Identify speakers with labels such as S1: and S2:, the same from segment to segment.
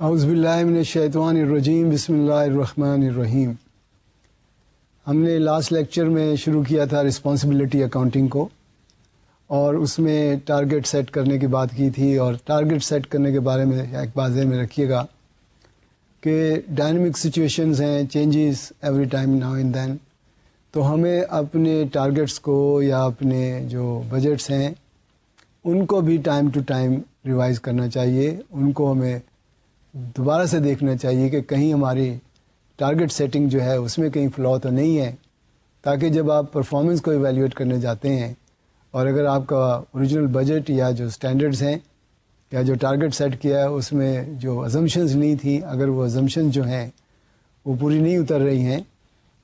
S1: اعوذ باللہ من الشیطان الرجیم، بسم اللہ الرحمن الرحیم۔ ہم نے لاسٹ لیکچر میں شروع کیا تھا رسپانسبلٹی اکاؤنٹنگ کو، اور اس میں ٹارگٹ سیٹ کرنے کی بات کی تھی، اور ٹارگٹ سیٹ کرنے کے بارے میں ایک بات ذہن میں رکھیے گا کہ ڈائنامک سچویشنز ہیں، changes every time now and then, تو ہمیں اپنے ٹارگٹس کو یا اپنے جو بجٹس ہیں ان کو بھی ٹائم ٹو ٹائم ریوائز کرنا چاہیے، ان کو ہمیں دوبارہ سے دیکھنا چاہیے کہ کہیں ہماری ٹارگٹ سیٹنگ جو ہے اس میں کہیں فلا تو نہیں ہے، تاکہ جب آپ پرفارمنس کو ایویلیویٹ کرنے جاتے ہیں اور اگر آپ کا اوریجنل بجٹ یا جو سٹینڈرڈز ہیں یا جو ٹارگٹ سیٹ کیا ہے اس میں جو ازمپشنز نہیں تھی، اگر وہ ازمپشنز جو ہیں وہ پوری نہیں اتر رہی ہیں،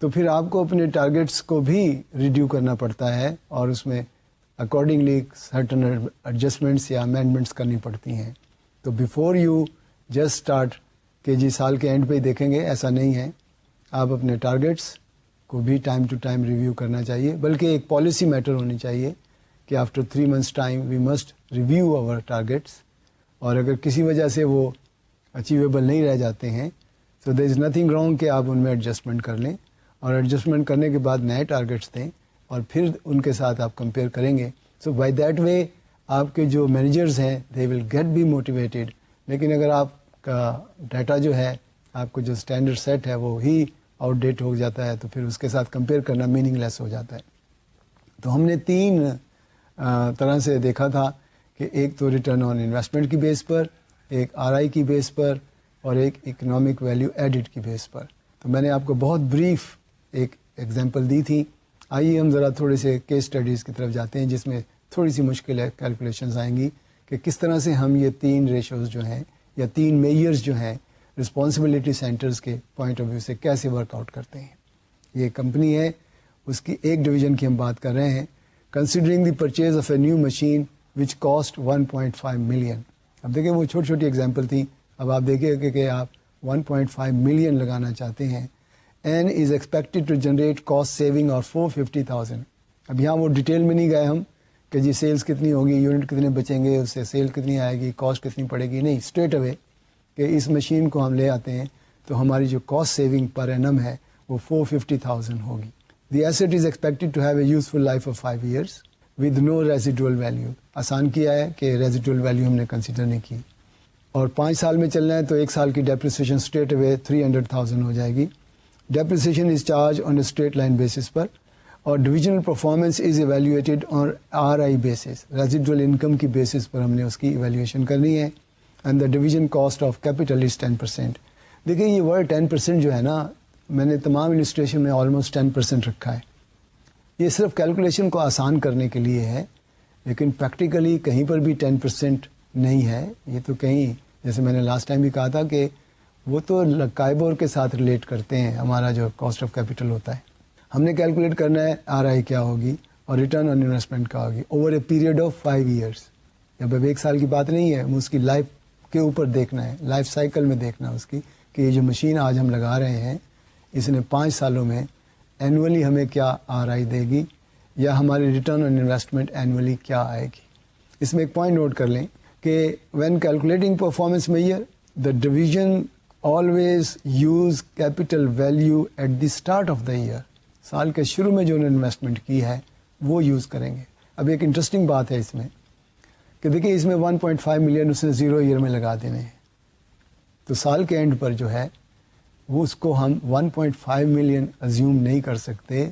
S1: تو پھر آپ کو اپنے ٹارگٹس کو بھی ریڈیو کرنا پڑتا ہے اور اس میں اکارڈنگلی سرٹن ایڈجسٹمنٹس یا امینڈمنٹس کرنی پڑتی ہیں۔ تو بیفور یو جسٹ اسٹارٹ کہ جی سال کے اینڈ پہ ہی دیکھیں گے، ایسا نہیں ہے، آپ اپنے ٹارگٹس کو بھی ٹائم ٹو ٹائم ریویو کرنا چاہیے، بلکہ ایک پالیسی میٹر ہونی چاہیے کہ after 3 months time we must review our targets, اور اگر کسی وجہ سے وہ اچیویبل نہیں رہ جاتے ہیں تو دیر از نتھنگ رانگ کہ آپ ان میں ایڈجسٹمنٹ کر لیں، اور ایڈجسٹمنٹ کرنے کے بعد نئے ٹارگٹس دیں اور پھر ان کے ساتھ آپ کمپیئر کریں گے۔ سو بائی دیٹ وے آپ کے جو مینیجرز ہیں دے ول گیٹ بی موٹیویٹیڈ۔ لیکن اگر آپ کا ڈیٹا جو ہے، آپ کو جو اسٹینڈرڈ سیٹ ہے وہ ہی آؤٹ ڈیٹ ہو جاتا ہے، تو پھر اس کے ساتھ کمپیئر کرنا میننگ لیس ہو جاتا ہے۔ تو ہم نے 3 طرح سے دیکھا تھا کہ ایک تو ریٹرن آن انویسٹمنٹ کی بیس پر، ایک RI کی بیس پر، اور ایک اکنامک ویلیو ایڈڈ کی بیس پر۔ تو میں نے آپ کو بہت بریف ایک ایگزامپل دی تھی۔ آئیے ہم ذرا تھوڑے سے کیس اسٹڈیز کی طرف جاتے ہیں جس میں تھوڑی سی مشکل کیلکولیشنز آئیں گی کہ کس طرح سے ہم یہ 3 ریشوز جو ہیں یا 3 میئرز جو ہیں رسپانسبلٹی سینٹرز کے پوائنٹ آف ویو سے کیسے ورک آؤٹ کرتے ہیں۔ یہ کمپنی ہے، اس کی ایک ڈویژن کی ہم بات کر رہے ہیں، considering the purchase of a new machine which cost 1.5 million. اب دیکھیں وہ چھوٹی چھوٹی ایگزامپل تھی، اب آپ دیکھیں کہ آپ 1.5 ملین لگانا چاہتے ہیں، and is expected to generate cost saving اور 450,000۔ اب یہاں وہ ڈیٹیل میں نہیں گئے ہم کہ جی سیلز کتنی ہوگی، یونٹ کتنے بچیں گے، اس سے سیل کتنی آئے گی، کاسٹ کتنی پڑے گی، نہیں، اسٹریٹ اوے کہ اس مشین کو ہم لے آتے ہیں تو ہماری جو کاسٹ سیونگ پر اینم ہے وہ 450,000 ہوگی۔ The asset is expected to have a useful life of 5 years with no residual value. آسان کیا ہے کہ ریزیڈول ویلیو ہم نے کنسیڈر نہیں کی، اور 5 سال میں چلنا ہے تو 1 سال کی ڈیپریسیشن اسٹریٹ اوے 300,000 ہو جائے گی۔ Depreciation is charge on a straight line basis پر، اور divisional performance is evaluated on RI basis, residual income کی بیسس پر ہم نے اس کی ایویلیویشن کرنی ہے، and the division cost of capital is 10%۔ دیکھیں یہ ورڈ 10% جو ہے نا، میں نے تمام السٹریشن میں آلموسٹ 10% رکھا ہے، یہ صرف کیلکولیشن کو آسان کرنے کے لیے ہے، لیکن پریکٹیکلی کہیں پر بھی 10% نہیں ہے۔ یہ تو کہیں، جیسے میں نے لاسٹ ٹائم بھی کہا تھا کہ وہ تو لکائبور کے ساتھ ریلیٹ کرتے ہیں، ہمارا جو کاسٹ آف کیپٹل ہوتا ہے، ہم نے کیلکولیٹ کرنا ہے RI کیا ہوگی اور ریٹرن آن انویسٹمنٹ کیا ہوگی over a period of 5 years۔ جب اب 1 سال کی بات نہیں ہے، ہم اس کی لائف کے اوپر دیکھنا ہے، لائف سائیکل میں دیکھنا ہے اس کی کہ یہ جو مشین آج ہم لگا رہے ہیں اس نے 5 سالوں میں اینولی ہمیں کیا RI دے گی، یا ہماری ریٹرن آن انویسٹمنٹ اینولی کیا آئے گی۔ اس میں ایک پوائنٹ نوٹ کر لیں کہ when calculating performance measure the division always use capital value at the start of the year. سال کے شروع میں جو انویسٹمنٹ کی ہے وہ یوز کریں گے۔ اب ایک انٹرسٹنگ بات ہے اس میں کہ دیکھیں اس میں 1.5 ملین اس نے 0 ایئر میں لگا دینے ہیں، تو سال کے اینڈ پر جو ہے وہ اس کو ہم 1.5 ملین ازیوم نہیں کر سکتے،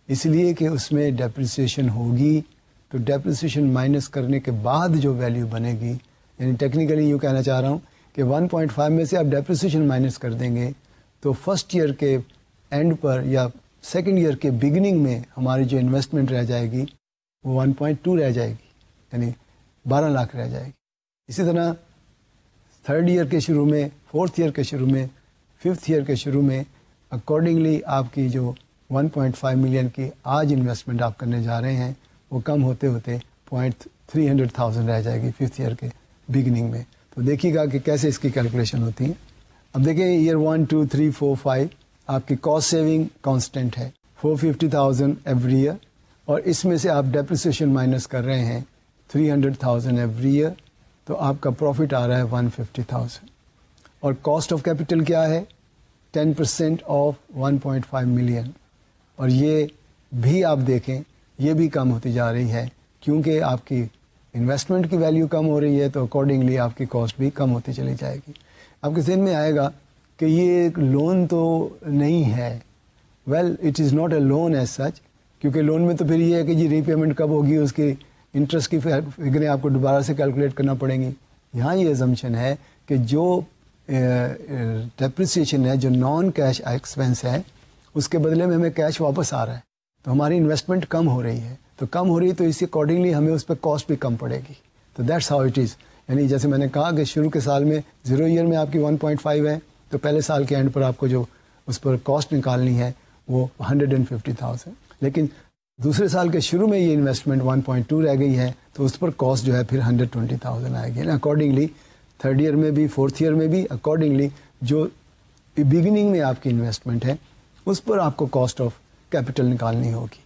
S1: اس لیے کہ اس میں ڈیپریسیشن ہوگی، تو ڈیپریسیشن مائنس کرنے کے بعد جو ویلیو بنے گی، یعنی ٹیکنیکلی یوں کہنا چاہ رہا ہوں کہ 1.5 میں سے آپ ڈیپریسیشن مائنس کر دیں گے تو فرسٹ ایئر کے اینڈ پر یا سیکنڈ ایئر کے بگننگ میں ہماری جو انویسٹمنٹ رہ جائے گی وہ 1.2 رہ جائے گی، یعنی 12 لاکھ رہ جائے گی۔ اسی طرح 3rd ایئر کے شروع میں، 4th ایئر کے شروع میں، 5th ایئر کے شروع میں اکارڈنگلی آپ کی جو 1.5 ملین کی آج انویسٹمنٹ آپ کرنے جا رہے ہیں وہ کم ہوتے ہوتے 300,000 رہ جائے گی 5th ایئر کے بگننگ میں۔ تو دیکھیے گا کہ کیسے اس کی کیلکولیشن ہوتی ہے۔ اب دیکھیں ایئر 1 2 3 4 5 آپ کی کاسٹ سیونگ کانسٹنٹ ہے 450,000 ایوری ایئر، اور اس میں سے آپ ڈیپریسیشن مائنس کر رہے ہیں 300,000 ایوری ایئر، تو آپ کا پروفٹ آ رہا ہے 150,000۔ اور کاسٹ آف کیپٹل کیا ہے 10% آف 1.5 ملین. اور یہ بھی آپ دیکھیں یہ بھی کم ہوتی جا رہی ہے کیونکہ آپ کی انویسٹمنٹ کی ویلیو کم ہو رہی ہے تو اکارڈنگلی آپ کی کاسٹ بھی کم ہوتی چلی جائے گی. آپ کے ذہن میں آئے گا کہ یہ ایک لون تو نہیں ہے. Well it is not a loan as such, کیونکہ لون میں تو پھر یہ ہے کہ جی ری پیمنٹ کب ہوگی, اس کی انٹرسٹ کی فگریں آپ کو دوبارہ سے کیلکولیٹ کرنا پڑیں گی. یہاں یہ ازمپشن ہے کہ جو ڈیپریسیشن ہے, جو نان کیش ایکسپینس ہے, اس کے بدلے میں ہمیں کیش واپس آ رہا ہے, تو ہماری انویسٹمنٹ کم ہو رہی ہے. تو کم ہو رہی ہے تو اس کے اکارڈنگلی ہمیں اس پہ کاسٹ بھی کم پڑے گی. تو دیٹس ہاؤ اٹ از. یعنی جیسے میں نے کہا کہ شروع کے سال میں 0 ایئر میں آپ کی 1.5 ہے, تو پہلے سال کے اینڈ پر آپ کو جو اس پر کاسٹ نکالنی ہے وہ 150,000. لیکن دوسرے سال کے شروع میں یہ انویسٹمنٹ 1.2 رہ گئی ہے, تو اس پر کاسٹ جو ہے پھر 120,000 آئے گی. اکارڈنگلی تھرڈ ایئر میں بھی فورتھ ایئر میں بھی اکارڈنگلی جو بگننگ میں آپ کی انویسٹمنٹ ہے اس پر آپ کو کاسٹ آف کیپٹل نکالنی ہوگی.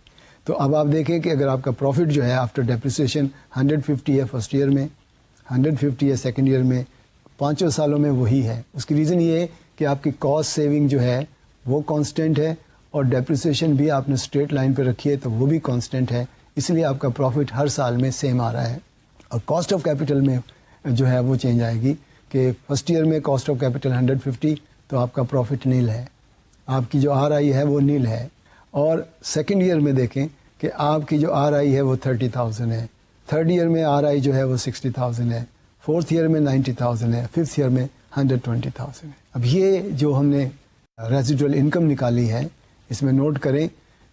S1: تو اب آپ دیکھیں کہ اگر آپ کا پروفٹ جو ہے آفٹر ڈیپریسیشن 150 ہے فرسٹ ایئر میں, 150 ہے سیکنڈ ایئر میں, 5 سالوں میں وہی ہے. اس کی ریزن یہ ہے کہ آپ کی کاسٹ سیونگ جو ہے وہ کانسٹنٹ ہے اور ڈیپریسیشن بھی آپ نے اسٹریٹ لائن پہ رکھی ہے تو وہ بھی کانسٹنٹ ہے, اس لیے آپ کا پروفٹ ہر سال میں سیم آ رہا ہے. اور کاسٹ آف کیپٹل میں جو ہے وہ چینج آئے گی کہ فرسٹ ایئر میں کاسٹ آف کیپٹل 150 تو آپ کا پروفٹ نیل ہے, آپ کی جو آر آئی ہے وہ نیل ہے. اور سیکنڈ ایئر میں دیکھیں کہ آپ کی جو آر آئی ہے وہ 30,000 ہے, تھرڈ ایئر میں آر آئی جو ہے وہ 60,000 ہے, فورتھ ایئر میں 90,000 ہے, ففتھ ایئر میں 120,000 ہے. اب یہ جو ہم نے ریزیڈول انکم نکالی ہے اس میں نوٹ کریں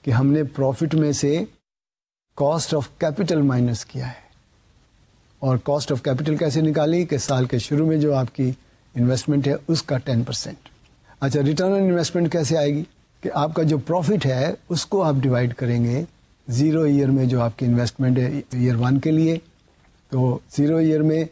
S1: کہ ہم نے پروفٹ میں سے کاسٹ آف کیپٹل مائنس کیا ہے. اور کاسٹ آف کیپٹل کیسے نکالی کہ سال کے شروع میں جو آپ کی انویسٹمنٹ ہے اس کا 10%. اچھا ریٹرن آن انویسٹمنٹ کیسے آئے گی کہ آپ کا جو پروفٹ ہے اس کو آپ ڈیوائڈ کریں گے 0 ایئر میں جو آپ کی انویسٹمنٹ ہے ایئر 1 کے لیے, تو 0 ایئر میں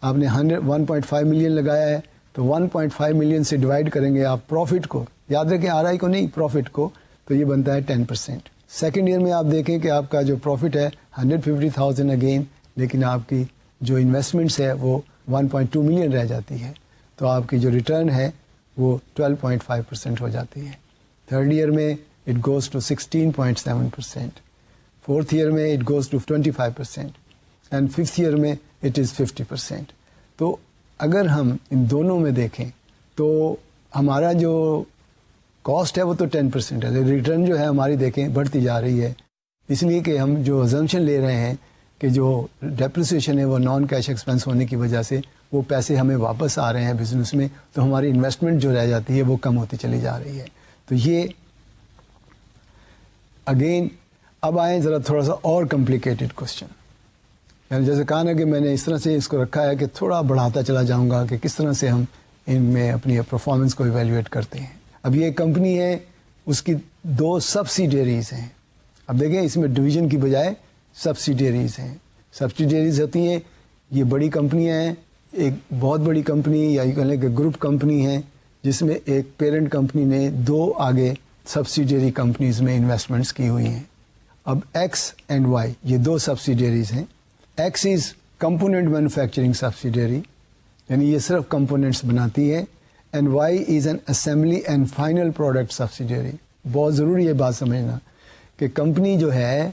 S1: آپ نے 1.5 ملین لگایا ہے تو 1.5 ملین سے ڈیوائڈ کریں گے آپ پروفٹ کو, یاد رکھیں آر آئی کو نہیں پروفٹ کو, تو یہ بنتا ہے 10%. سیکنڈ ایئر میں آپ دیکھیں کہ آپ کا جو پروفٹ ہے 150,000 اگین, لیکن آپ کی جو انویسٹمنٹس ہے وہ 1.2 ملین رہ جاتی ہے, تو آپ کی جو ریٹرن ہے وہ 12.5% ہو جاتی ہے. تھرڈ ایئر میں it goes to 16.7%, fourth year میں it goes to 25% and fifth year میں اٹ از 50%. تو اگر ہم ان دونوں میں دیکھیں تو ہمارا جو کاسٹ ہے وہ تو 10% ہے, ریٹرن جو ہے ہماری دیکھیں بڑھتی جا رہی ہے, اس لیے کہ ہم جو ازمپشن لے رہے ہیں کہ جو ڈیپریسیشن ہے وہ نان کیش ایکسپینس ہونے کی وجہ سے وہ پیسے ہمیں واپس آ رہے ہیں بزنس میں, تو ہماری انویسٹمنٹ جو رہ جاتی ہے وہ کم ہوتی چلی جا رہی ہے. تو یہ اگین اب آئیں ذرا تھوڑا سا اور کمپلیکیٹڈ کوشچن, یعنی جیسے کہا نا کہ میں نے اس طرح سے اس کو رکھا ہے کہ تھوڑا بڑھاتا چلا جاؤں گا کہ کس طرح سے ہم ان میں اپنی پرفارمنس کو ایویلویٹ کرتے ہیں. اب یہ کمپنی ہے, اس کی 2 سبسیڈیریز ہیں. اب دیکھیں اس میں ڈویژن کی بجائے سبسیڈیریز ہیں. سبسیڈیریز ہوتی ہیں یہ بڑی کمپنیاں ہیں, ایک بہت بڑی کمپنی یا یہ کہہ لیں کہ گروپ کمپنی ہے جس میں ایک پیرنٹ کمپنی نے 2 آگے سبسیڈیری کمپنیز میں انویسٹمنٹس کی ہوئی ہیں. اب ایکس اینڈ وائی یہ 2 سبسیڈیریز ہیں. X is component manufacturing subsidiary, یعنی یہ صرف کمپوننٹس بناتی ہے, and Y is an assembly and final product subsidiary. بہت ضروری ہے بات سمجھنا کہ کمپنی جو ہے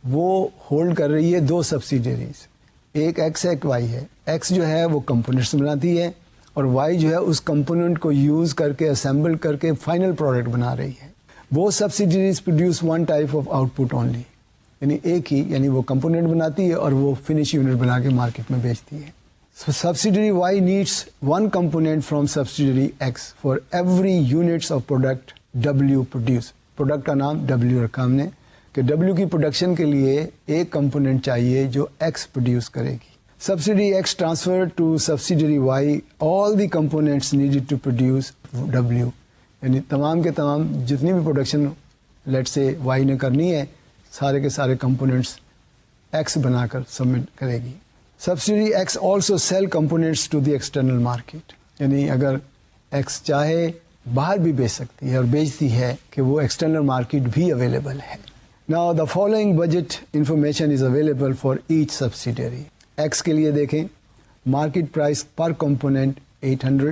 S1: وہ ہولڈ کر رہی ہے 2 سبسیڈیریز, ایک ایکس ہے ایک وائی ہے. ایکس جو ہے وہ کمپوننٹس بناتی ہے اور وائی جو ہے اس کمپوننٹ کو یوز کر کے اسمبل کر کے فائنل پروڈکٹ بنا رہی ہے. وہ subsidiaries produce 1 type of output only, یعنی ایک ہی, یعنی وہ کمپوننٹ بناتی ہے اور وہ فنش یونٹ بنا کے مارکیٹ میں بیچتی ہے. Subsidiary Y needs 1 component from subsidiary X for every units of product W produce. Product کا نام ڈبلیو رکھا ہم نے کہ ڈبلیو کی پروڈکشن کے لیے ایک کمپوننٹ چاہیے جو ایکس پروڈیوس کرے گی. Subsidiary X transfer to subsidiary Y all the components needed to produce W, یعنی تمام کے تمام جتنی بھی پروڈکشن لیٹ سے وائی نے کرنی ہے سارے کے سارے کمپوننٹس ایکس بنا کر سبمٹ کرے گی. Subsidiary X also sell components to the external market, یعنی اگر ایکس چاہے باہر بھی بیچ سکتی ہے اور بیچتی ہے کہ وہ ایکسٹرنل مارکیٹ بھی اویلیبل ہے. Now the following budget information is available for each subsidiary. X کے لیے دیکھیں مارکیٹ پرائس پر کمپوننٹ 800,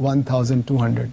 S1: 1200।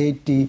S1: 80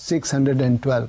S1: 612,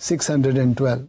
S1: 612,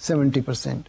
S1: 70%।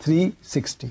S1: 360,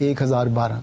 S1: 1012,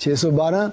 S1: 612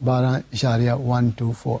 S1: 12.124।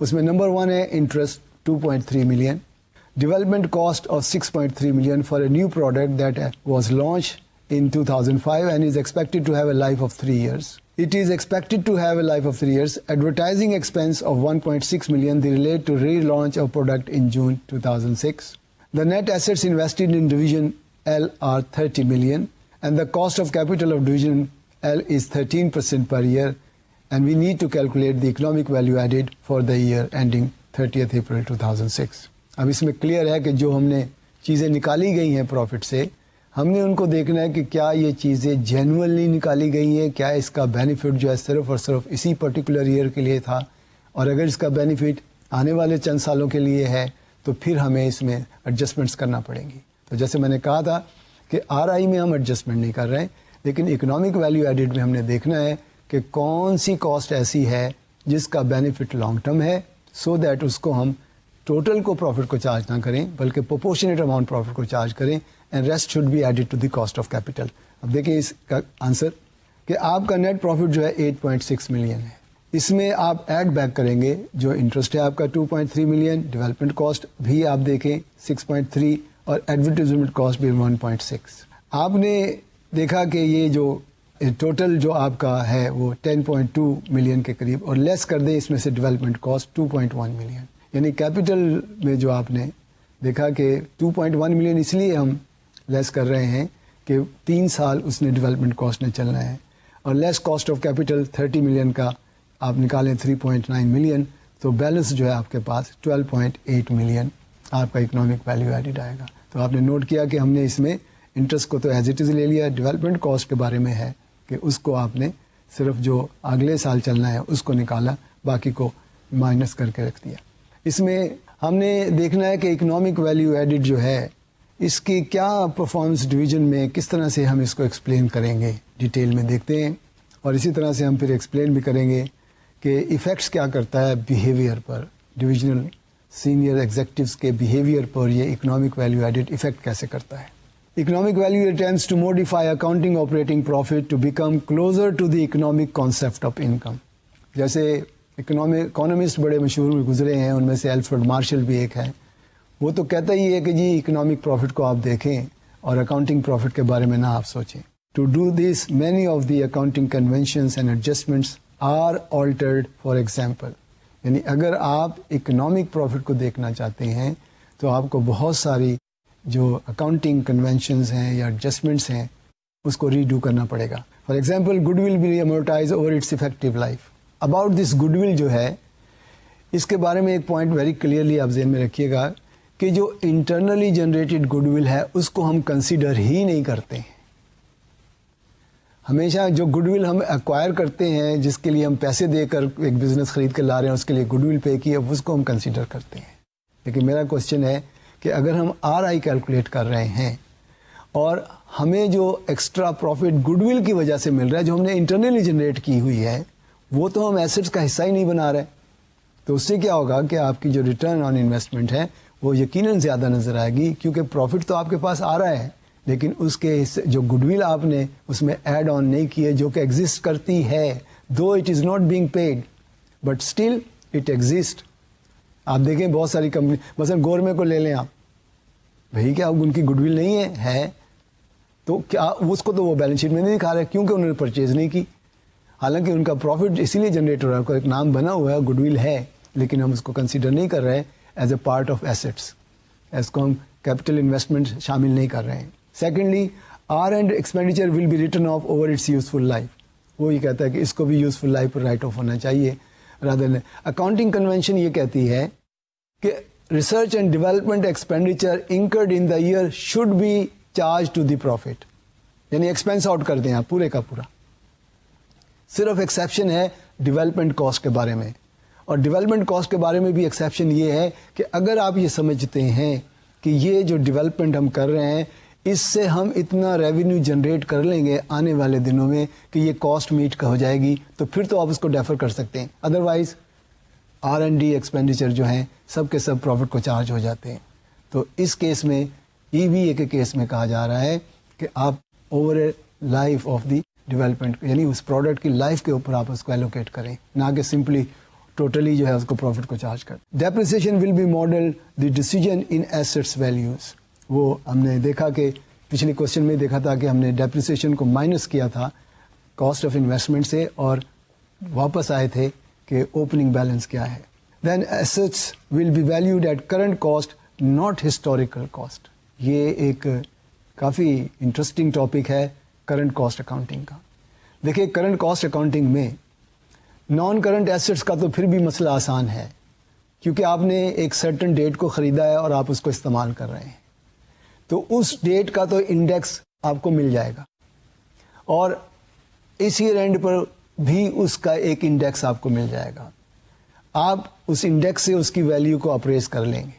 S1: اس میں نمبر 1 ہے interest 2.3 million, development cost of 6.3 million for a new product that was launch in 2005 and is expected to have a life of 3 years. It is expected to have a life of 3 years. Advertising expense of 1.6 million, they relate to relaunch of product in June 2006. The net assets invested in division L are 30 million and the cost of capital of division L is 13% per year, and we need to calculate the economic value added for the year ending 30th April 2006. اب اس میں clear ہے کہ جو ہم نے چیزیں نکالی گئی ہیں پروفٹ سے, ہم نے ان کو دیکھنا ہے کہ کیا یہ چیزیں جینوئنلی نکالی گئی ہیں, کیا اس کا بینیفٹ جو ہے صرف اور صرف اسی پرٹیکولر ایئر کے لیے تھا, اور اگر اس کا بینیفٹ آنے والے چند سالوں کے لیے ہے تو پھر ہمیں اس میں ایڈجسٹمنٹس کرنا پڑیں گی. تو جیسے میں نے کہا تھا کہ آر آئی میں ہم ایڈجسٹمنٹ نہیں کر رہے ہیں, لیکن اکنامک ویلیو ایڈڈ میں ہم نے دیکھنا ہے کہ کون سی کاسٹ ایسی ہے جس کا بینیفٹ لانگ ٹرم ہے, سو دیٹ اس کو ہم ٹوٹل کو پروفٹ کو چارج نہ کریں بلکہ پروپورشنیٹ اماؤنٹ پروفٹ کو چارج کریں, and rest should be added to the cost of capital. اب دیکھیں اس کا آنسر کہ آپ کا نیٹ پروفٹ جو ہے 8.6 ملین ہے, اس میں آپ ایڈ بیک کریں گے جو انٹرسٹ ہے آپ کا 2.3 ملین, ڈیولپمنٹ کاسٹ بھی آپ دیکھیں 6.3 اور ایڈورٹیزمنٹ کاسٹ بھی 1.6. آپ نے دیکھا کہ یہ جو ٹوٹل جو آپ کا ہے وہ 10.2 ملین کے قریب, اور لیس کر دیں اس میں سے ڈیولپمنٹ کاسٹ 2.1 ملین, یعنی کیپٹل میں جو آپ نے دیکھا کہ 2.1 ملین اس لیے ہم لیس کر رہے ہیں کہ 3 سال اس نے ڈیولپمنٹ کاسٹ نے چلنا ہے, اور less cost of capital 30 million کا آپ نکالیں 3.9 ملین, تو بیلنس جو ہے آپ کے پاس 12.8 ملین آپ کا اکنامک ویلیو ایڈڈ آئے گا. تو آپ نے نوٹ کیا کہ ہم نے اس میں انٹرسٹ کو تو ایز اٹ از لے لیا, ڈیولپمنٹ کاسٹ کے بارے میں ہے کہ اس کو آپ نے صرف جو اگلے سال چلنا ہے اس کو نکالا, باقی کو مائنس کر کے رکھ دیا. اس میں ہم نے دیکھنا ہے کہ اکنامک ویلیو ایڈڈ جو ہے اس کی کیا پرفارمنس ڈویژن میں کس طرح سے ہم اس کو ایکسپلین کریں گے, ڈیٹیل میں دیکھتے ہیں, اور اسی طرح سے ہم پھر ایکسپلین بھی کریں گے کہ ایفیکٹس کیا کرتا ہے بیہیویئر پر, ڈویژنل سینئر ایگزیکٹوز کے بیہیویئر پر یہ اکنامک ویلیو ایڈڈ ایفیکٹ کیسے کرتا ہے. Economic value tends to modify accounting operating profit to become closer to the economic concept of income. جیسے اکانومسٹ بڑے مشہور گزرے ہیں, ان میں سے الفریڈ مارشل بھی ایک ہے, وہ تو کہتا ہی ہے کہ جی اکنامک پروفٹ کو آپ دیکھیں اور اکاؤنٹنگ پروفٹ کے بارے میں نہ آپ سوچیں. To do this many of the accounting conventions and adjustments are altered. For example, یعنی اگر آپ اکنامک پروفٹ کو دیکھنا چاہتے ہیں تو آپ کو بہت ساری جو اکاؤنٹنگ کنونشنز ہیں یا ایڈجسٹمنٹس ہیں اس کو ریڈو کرنا پڑے گا. For example, goodwill be amortised over its effective life. About this goodwill جو ہے اس کے بارے میں ایک پوائنٹ ویری کلیئرلی آپ ذہن میں رکھیے گا کہ جو انٹرنلی جنریٹڈ گڈ ول ہے اس کو ہم کنسیڈر ہی نہیں کرتے ہیں. ہمیشہ جو گڈ ول ہم ایکوائر کرتے ہیں, جس کے لیے ہم پیسے دے کر ایک بزنس خرید کر لا رہے ہیں, اس کے لیے گڈ ول پے کی ہے, اس کو ہم کنسیڈر کرتے ہیں. لیکن میرا کوشچن ہے کہ اگر ہم آر آئی کیلکولیٹ کر رہے ہیں اور ہمیں جو ایکسٹرا پروفٹ گڈ ول کی وجہ سے مل رہا ہے جو ہم نے انٹرنلی جنریٹ کی ہوئی ہے, وہ تو ہم ایسٹس کا حصہ ہی نہیں بنا رہے, تو اس سے کیا ہوگا کہ آپ کی جو ریٹرن آن انویسٹمنٹ ہے وہ یقیناً زیادہ نظر آئے گی, کیونکہ پروفٹ تو آپ کے پاس آ رہا ہے لیکن اس کے جو گڈ ول آپ نے اس میں ایڈ آن نہیں کی ہے, جو کہ ایگزسٹ کرتی ہے, though it is not being paid but still it exist. آپ دیکھیں بہت ساری کمپنی, مثلا گورنمنٹ کو لے لیں آپ, بھائی کیا ان کی گڈ ول نہیں ہے تو کیا اس کو تو وہ بیلنس شیٹ میں نہیں دکھا رہے کیونکہ انہوں نے پرچیز نہیں کی, حالانکہ ان کا پروفٹ اسی لیے جنریٹ ہو رہا ہے, کوئی ایک نام بنا ہوا ہے, گڈ ول ہے, لیکن ہم اس کو کنسیڈر نہیں کر رہے as a part of assets, اس کو ہم کیپٹل انویسٹمنٹ شامل نہیں کر رہے ہیں. Secondly, R and expenditure will be written off over its useful life. وہ یہ کہتا ہے کہ اس کو بھی یوزفل لائف پر رائٹ آف ہونا چاہیے. رادر اکاؤنٹنگ کنونشن یہ کہتی ہے کہ research and development expenditure incurred in the year should be charge to the profit, یعنی ایکسپینس آؤٹ کر دیں آپ پورے کا پورا. صرف ایکسیپشن ہے ڈیولپمنٹ کاسٹ کے بارے میں, اور ڈیولپمنٹ کاسٹ کے بارے میں بھی ایکسیپشن یہ ہے کہ اگر آپ یہ سمجھتے ہیں کہ یہ جو ڈیولپمنٹ ہم کر رہے ہیں اس سے ہم اتنا ریونیو جنریٹ کر لیں گے آنے والے دنوں میں کہ یہ کاسٹ میٹ کا ہو جائے گی, تو پھر تو آپ اس کو ڈیفر کر سکتے ہیں. Otherwise R and D expenditure جو ہیں سب کے سب پروفٹ کو چارج ہو جاتے ہیں. تو اس کیس میں ای وی اے کے کیس میں کہا جا رہا ہے کہ آپ over a life of the development, یعنی اس پروڈکٹ کی لائف کے اوپر آپ اس کو ایلوکیٹ کریں, نہ کہ سمپلی ٹوٹلی جو ہے اس کو پروفٹ کو چارج کر. Depreciation will be model the decision in assets values. وہ ہم نے دیکھا کہ پچھلے کوشچن میں دیکھا تھا کہ ہم نے ڈیپریسیشن کو مائنس کیا تھا کاسٹ آف انویسٹمنٹ سے اور واپس آئے تھے کہ اوپننگ بیلنس کیا ہے. Then assets will be valued at current cost not historical cost. یہ ایک کافی انٹرسٹنگ ٹاپک ہے کرنٹ کاسٹ اکاؤنٹنگ کا. دیکھیے کرنٹ کاسٹ اکاؤنٹنگ میں نان کرنٹ ایسٹس کا تو پھر بھی مسئلہ آسان ہے کیونکہ آپ نے ایک سرٹن ڈیٹ کو خریدا ہے اور آپ اس کو استعمال کر رہے ہیں تو اس ڈیٹ کا تو انڈیکس آپ کو مل جائے گا اور اس ایئر اینڈ پر بھی اس کا ایک انڈیکس آپ کو مل جائے گا. آپ اس انڈیکس سے اس کی ویلیو کو اپریز کر لیں گے.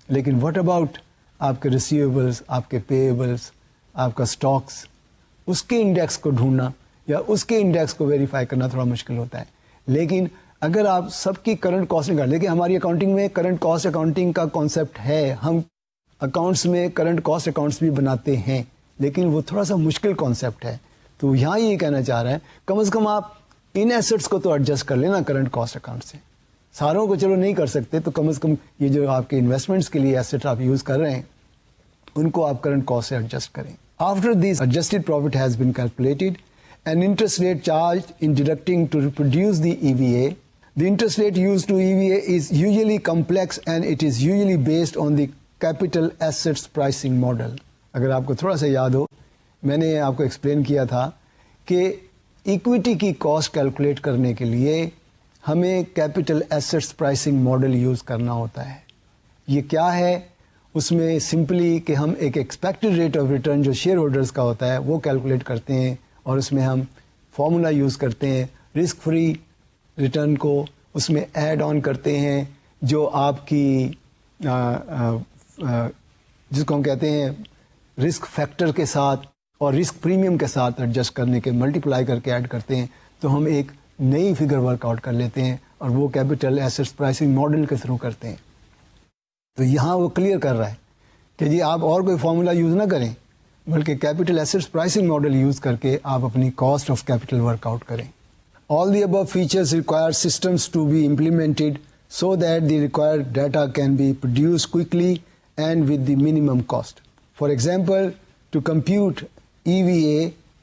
S1: لیکن واٹ اباؤٹ آپ کے ریسیویبلس, آپ کے پے ایبلس, آپ کا اسٹاکس, اس کے انڈیکس کو ڈھونڈنا یا اس کے انڈیکس کو ویریفائی کرنا تھوڑا مشکل ہوتا ہے. لیکن اگر آپ سب کی کرنٹ کاسٹ نکال, دیکھیں ہماری اکاؤنٹنگ میں کرنٹ کاسٹ اکاؤنٹنگ کا کانسیپٹ ہے. ہم اکاؤنٹس میں کرنٹ کاسٹ اکاؤنٹس بھی بناتے ہیں لیکن وہ تھوڑا سا مشکل کانسیپٹ ہے. تو یہاں یہ کہنا چاہ رہا ہے کم از کم آپ ان ایسٹس کو تو ایڈجسٹ کر لینا کرنٹ کاسٹ اکاؤنٹ سے. ساروں کو چلو نہیں کر سکتے تو کم از کم یہ جو آپ کے انویسٹمنٹس کے لیے ایسٹ آپ یوز کر رہے ہیں ان کو آپ کرنٹ کاسٹ سے ایڈجسٹ کریں. After this adjusted profit has been calculated an interest rate charged in deducting to produce the EVA. The interest rate used to EVA is usually complex and it is usually based on the capital assets pricing model. اگر آپ کو تھوڑا سا یاد ہو میں نے آپ کو ایکسپلین کیا تھا کہ ایکویٹی کی کاسٹ کیلکولیٹ کرنے کے لیے ہمیں capital assets pricing model use کرنا ہوتا ہے. یہ کیا ہے؟ اس میں سمپلی کہ ہم ایک ایکسپیکٹڈ ریٹ آف ریٹرن جو شیئر ہولڈرز کا ہوتا ہے وہ کیلکولیٹ کرتے ہیں اور اس میں ہم فارمولا یوز کرتے ہیں رسک فری ریٹرن کو اس میں ایڈ آن کرتے ہیں جو آپ کی جس کو ہم کہتے ہیں رسک فیکٹر کے ساتھ اور رسک پریمیم کے ساتھ ایڈجسٹ کرنے کے ملٹیپلائی کر کے ایڈ کرتے ہیں تو ہم ایک نئی فگر ورک آؤٹ کر لیتے ہیں اور وہ کیپٹل ایسٹس پرائسنگ ماڈل کے تھرو کرتے ہیں. تو یہاں وہ کلیئر کر رہا ہے کہ جی آپ اور کوئی فارمولا یوز نہ کریں بلکہ capital assets pricing model use کر کے آپ اپنی cost of capital work out کریں. All the above features require systems to be implemented so that the required data can be produce quickly and with the minimum cost. For example to compute EVA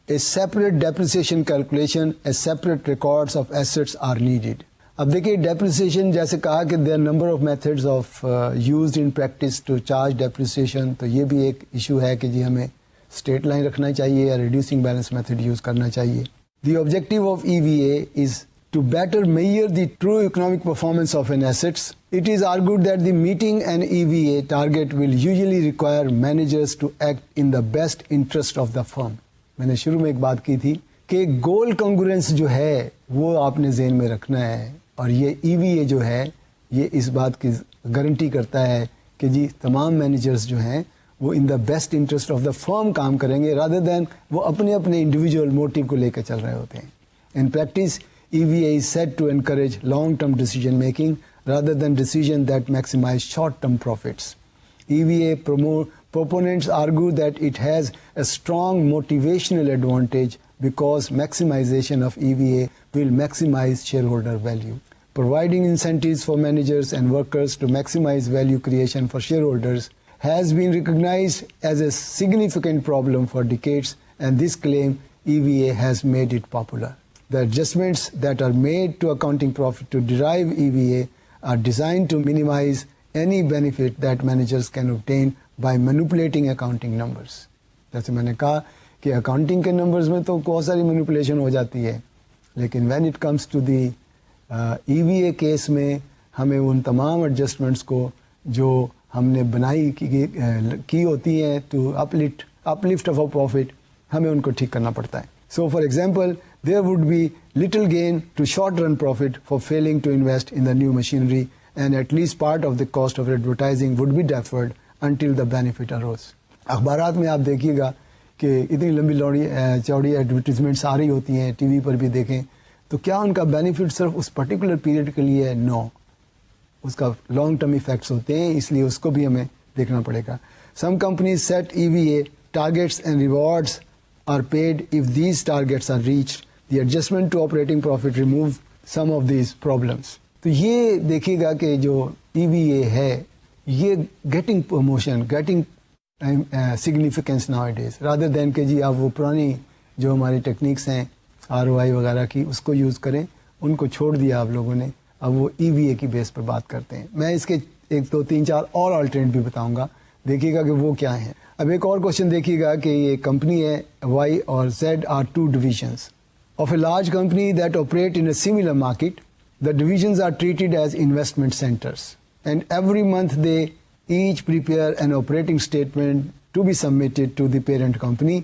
S1: a separate depreciation calculation as separate records of assets are needed. اب دیکھیے depreciation جیسے کہا کہ there are number of methods of used in practice to charge depreciation تو یہ بھی ایک issue ہے کہ جی ہمیں اسٹریٹ لائن رکھنا چاہیے یا ریڈیوسنگ بیلنس میتھڈ یوز کرنا چاہیے. The objective of EVA is to better measure the true economic performance of an assets. It is argued that the meeting an EVA target will usually require managers to act in the best interest of the firm. میں نے شروع میں ایک بات کی تھی کہ گول کنگرنس جو ہے وہ آپ نے ذہن میں رکھنا ہے اور یہ EVA جو ہے یہ اس بات کی گارنٹی کرتا ہے کہ جی تمام مینیجرز جو ہیں وہ in the best interest of the firm کام کریں گے رادر دین وہ اپنے اپنے انڈیویجول موٹیو کو لے کے چل رہے ہوتے ہیں. In practice EVA is said to encourage long-term decision making rather than decision that maximize short-term profits. EVA proponents argue that it has a strong motivational advantage because maximization of EVA will maximize shareholder value. Providing incentives for managers and workers to maximize value creation for shareholders has been recognized as a significant problem for decades, and this claim EVA has made it popular. The adjustments that are made to accounting profit to derive EVA are designed to minimize any benefit that managers can obtain by manipulating accounting numbers. جیسے میں نے کہا کہ accounting کے numbers میں تو بہت ساری مینیپولیشن ہو جاتی ہے لیکن when it comes to the EVA case میں ہمیں ان تمام ایڈجسٹمنٹس کو جو ہم نے بنائی کی ہوتی ہیں to uplift of a profit ہمیں ان کو ٹھیک کرنا پڑتا ہے. So for example, there would be little gain to short-run profit for failing to invest in the new machinery, and at least part of the cost of advertising would be deferred until the benefit arose. اخبارات میں آپ دیکھیے گا کہ اتنی لمبی چوڑی advertisements آ رہی ہوتی ہیں ٹی وی پر بھی دیکھیں تو کیا ان کا بینیفٹ صرف اس پرٹیکولر پیریڈ کے لیے ہے؟ نو، اس کا لانگ ٹرم ایفیکٹس ہوتے ہیں اس لیے اس کو بھی ہمیں دیکھنا پڑے گا. Some companies set EVA targets and rewards are paid if these targets are reached. The adjustment to operating profit remove some of these problems. تو یہ دیکھیے گا کہ جو EVA ہے یہ getting promotion, getting significance nowadays, rather than کہ جی آپ وہ پرانی جو ہماری ٹیکنیکس ہیں ROI وغیرہ کی اس کو یوز کریں، ان کو چھوڑ دیا آپ لوگوں نے، اب وہ EVA کی بیس پر بات کرتے ہیں. میں اس کے 1 2 3 4 اور آلٹرنیٹ بھی بتاؤں گا، دیکھیے گا کہ وہ کیا ہیں. اب ایک اور کوشچن دیکھیے گا کہ یہ کمپنی ہے Y اور Z are two divisions of a large company that operate in a similar market. The divisions are treated as investment centers and every month they each prepare an operating statement to be submitted to the parent company.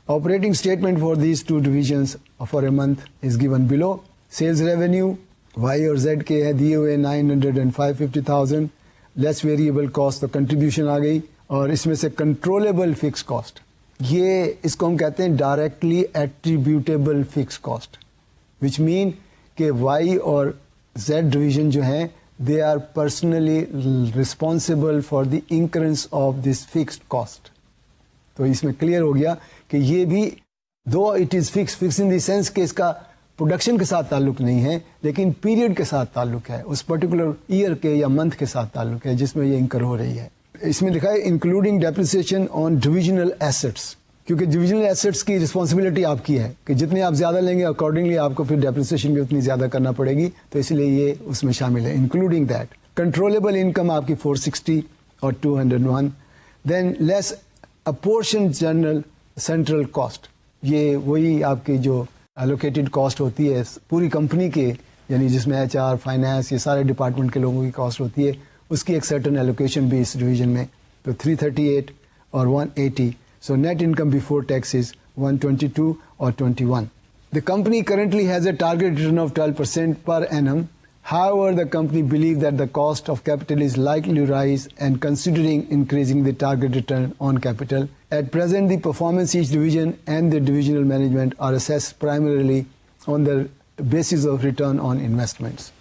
S1: Operating statement for these two divisions for a month is given below. Sales revenue Y اور Z کے ہے دیے ہوئے 900 and 550,000 less variable cost, تو contribution آ گئی. اور اس میں سے کنٹرولیبل فکس کاسٹ، یہ اس کو ہم کہتے ہیں directly attributable fix cost, which mean کہ وائی اور زیڈ ڈویژن جو ہیں they are personally responsible for the incurrence of this fixed cost. تو اس میں کلیئر ہو گیا کہ یہ بھی though it is fix in the sense کہ اس کا پروڈکشن کے ساتھ تعلق نہیں ہے، لیکن پیریڈ کے ساتھ تعلق ہے، اس پرٹیکولر ایئر کے یا منتھ کے ساتھ تعلق ہے جس میں یہ انکر ہو رہی ہے. اس میں لکھا ہے انکلوڈنگ ڈیپریسیشن آن ڈویژنل ایسٹس، کیونکہ ڈویژنل ایسٹس کی رسپانسبلٹی آپ کی ہے کہ جتنے آپ زیادہ لیں گے اکارڈنگلی آپ کو پھر ڈیپریسیشن بھی اتنی زیادہ کرنا پڑے گی، تو اس لیے یہ اس میں شامل ہے. انکلوڈنگ دیٹ کنٹرولیبل انکم آپ کی 460 اور 201، دین لیس اپورشن جنرل سینٹرل کاسٹ، یہ وہی آپ کی جو الوکیٹڈ کاسٹ ہوتی ہے پوری کمپنی کے، یعنی جس میں HR فائنانس یہ سارے ڈپارٹمنٹ کے لوگوں کی کاسٹ ہوتی ہے، اس کی ایک سرٹن ایلوکیشن بھی اس ڈویژن میں. تو 338 اور 180. سو نیٹ انکم بفور ٹیکس از 122 اور 21. The company currently has a target return of 12% per annum. However, the company believes that the cost of capital is likely to rise and considering increasing the target return on capital. At present, the performance each division and the divisional management are assessed primarily on the basis of return on investments.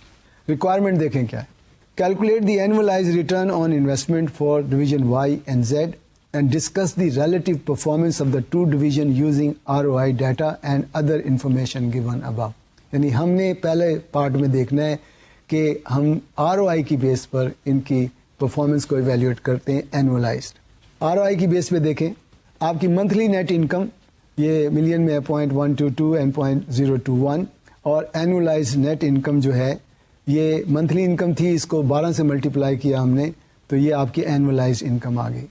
S1: Requirement دیکھیں کیا ہے. Calculate the annualized return on investment for division Y and Z and discuss the relative performance of the two divisions using ROI data and other information given above. یعنی ہم نے پہلے part میں دیکھنا ہے کہ ہم ROI کی بیس پر ان کی پرفارمنس کو ایویلیویٹ کرتے ہیں اینولائزڈ. ROI کی بیس پہ دیکھیں آپ کی منتھلی نیٹ انکم یہ ملین میں 0.122 اینڈ 0.021 اور اینولائزڈ نیٹ انکم جو ہے یہ منتھلی انکم تھی، اس کو 12 سے ملٹیپلائی کیا ہم نے تو یہ آپ کی اینولائز انکم آ گئی.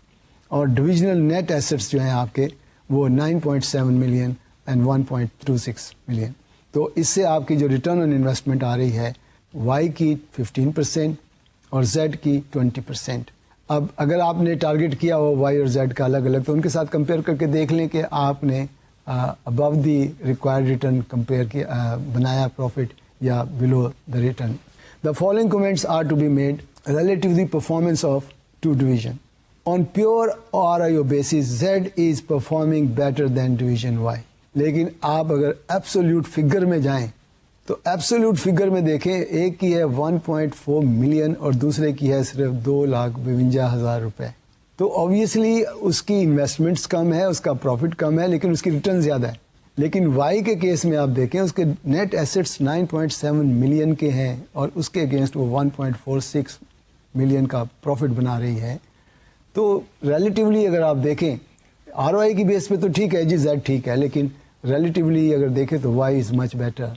S1: اور ڈویژنل نیٹ ایسٹس جو ہیں آپ کے وہ 9.7 ملین اینڈ 1.26 ملین. تو اس سے آپ کی جو ریٹرن آن انویسٹمنٹ آ رہی ہے وائی کی 15% اور زیڈ کی 20%. اب اگر آپ نے ٹارگیٹ کیا ہو وائی اور زیڈ کا الگ الگ تو ان کے ساتھ کمپیئر کر کے دیکھ لیں کہ آپ نے ابو دی ریکوائرڈ ریٹرن کمپیئر کیا بنایا پروفٹ یا below the return. The following comments are to be made relative to the performance of two division. On pure ROI basis, Z is performing better than division Y. لیکن آپ اگر absolute figure میں جائیں تو absolute figure میں دیکھیں ایک کی ہے 1.4 ملین اور دوسرے کی ہے صرف 2,52,000 روپے. تو obviously اس کی انویسٹمنٹس کم ہے، اس کا پروفٹ کم ہے، لیکن اس کی ریٹرن زیادہ ہے. لیکن وائی کے کیس میں آپ دیکھیں اس کے نیٹ ایسٹس 9.7 ملین کے ہیں اور اس کے اگینسٹ وہ 1.46 ملین کا پروفٹ بنا رہی ہے. تو ریلیٹیولی اگر آپ دیکھیں ROI کی بیس پہ تو ٹھیک ہے جی زیڈ ٹھیک ہے، لیکن ریلیٹیولی اگر دیکھیں تو Y is much better.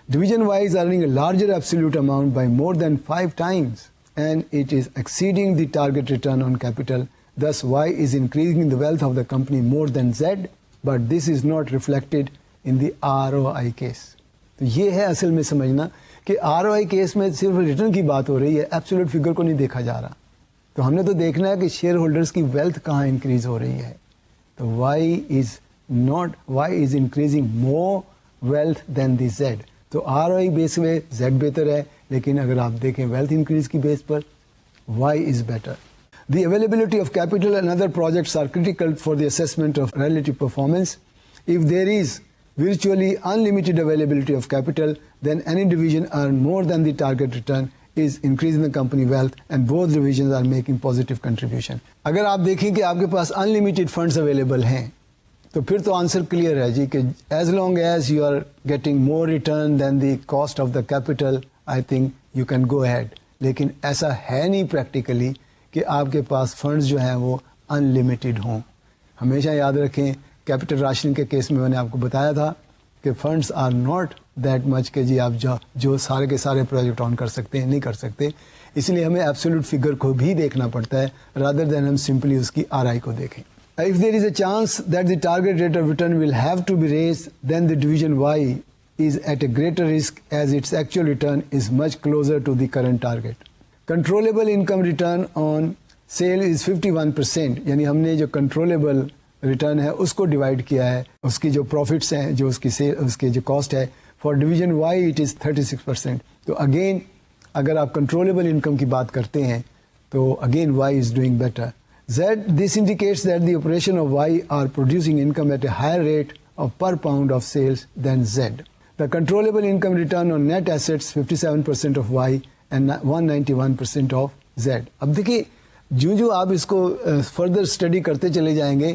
S1: Division Y is earning a larger absolute amount by more than 5 times and it is exceeding the target return on capital. Thus Y is increasing the wealth of the company more than Z. But this is not reflected in the ROI case. تو یہ ہے اصل میں سمجھنا کہ ROI case میں صرف return کی بات ہو رہی ہے، ایبسولوٹ فگر کو نہیں دیکھا جا رہا. تو ہم نے تو دیکھنا ہے کہ شیئر ہولڈرز کی ویلتھ کہاں انکریز ہو رہی ہے. تو Y is increasing more wealth than the Z. تو ROI بیس میں زیڈ بہتر ہے، لیکن اگر آپ دیکھیں ویلتھ انکریز کی بیس پر Y is better. The availability of capital and other projects are critical for the assessment of relative performance. If there is virtually unlimited availability of capital, then any division earn more than the target return is increasing the company wealth and both divisions are making positive contribution. اگر آپ دیکھیں کہ آپ کے پاس unlimited funds available ہیں تو پھر تو آنسر کلیئر ہے جی کہ as long as you are getting more return than the cost of the capital, I think you can go head. لیکن ایسا ہے نہیں پریکٹیکلی کہ آپ کے پاس فنڈز جو ہیں وہ ان لمیٹیڈ ہوں. ہمیشہ یاد رکھیں کیپٹل راشننگ کے کیس میں نے آپ کو بتایا تھا کہ funds are not that much کہ جی آپ جو سارے کے سارے پروجیکٹ آن کر سکتے ہیں, نہیں کر سکتے. اس لیے ہمیں ایبسولوٹ فگر کو بھی دیکھنا پڑتا ہے رادر دین ہم سمپلی اس کی RI کو دیکھیں. If there is a chance that the target rate of return will have to be raised, then the division Y is at a greater risk as its actual return is much closer to the current target. Controllable income return on sale is 51%. یعنی ہم نے جو controllable return ہے اس کو divide کیا ہے, اس کی جو پروفٹس ہیں, جو اس کی سیل, اس کی جو کاسٹ ہے. For division why it is 36%. تو اگین اگر آپ کنٹرولبل انکم کی بات کرتے ہیں تو again Y is doing better. Z, this indicates that the operation of Y are producing income at a higher rate of per pound of sales than Z. The controllable income return on net assets 57% of Y and 191% of Z. اب دیکھیے جو آپ اس کو further study کرتے چلے جائیں گے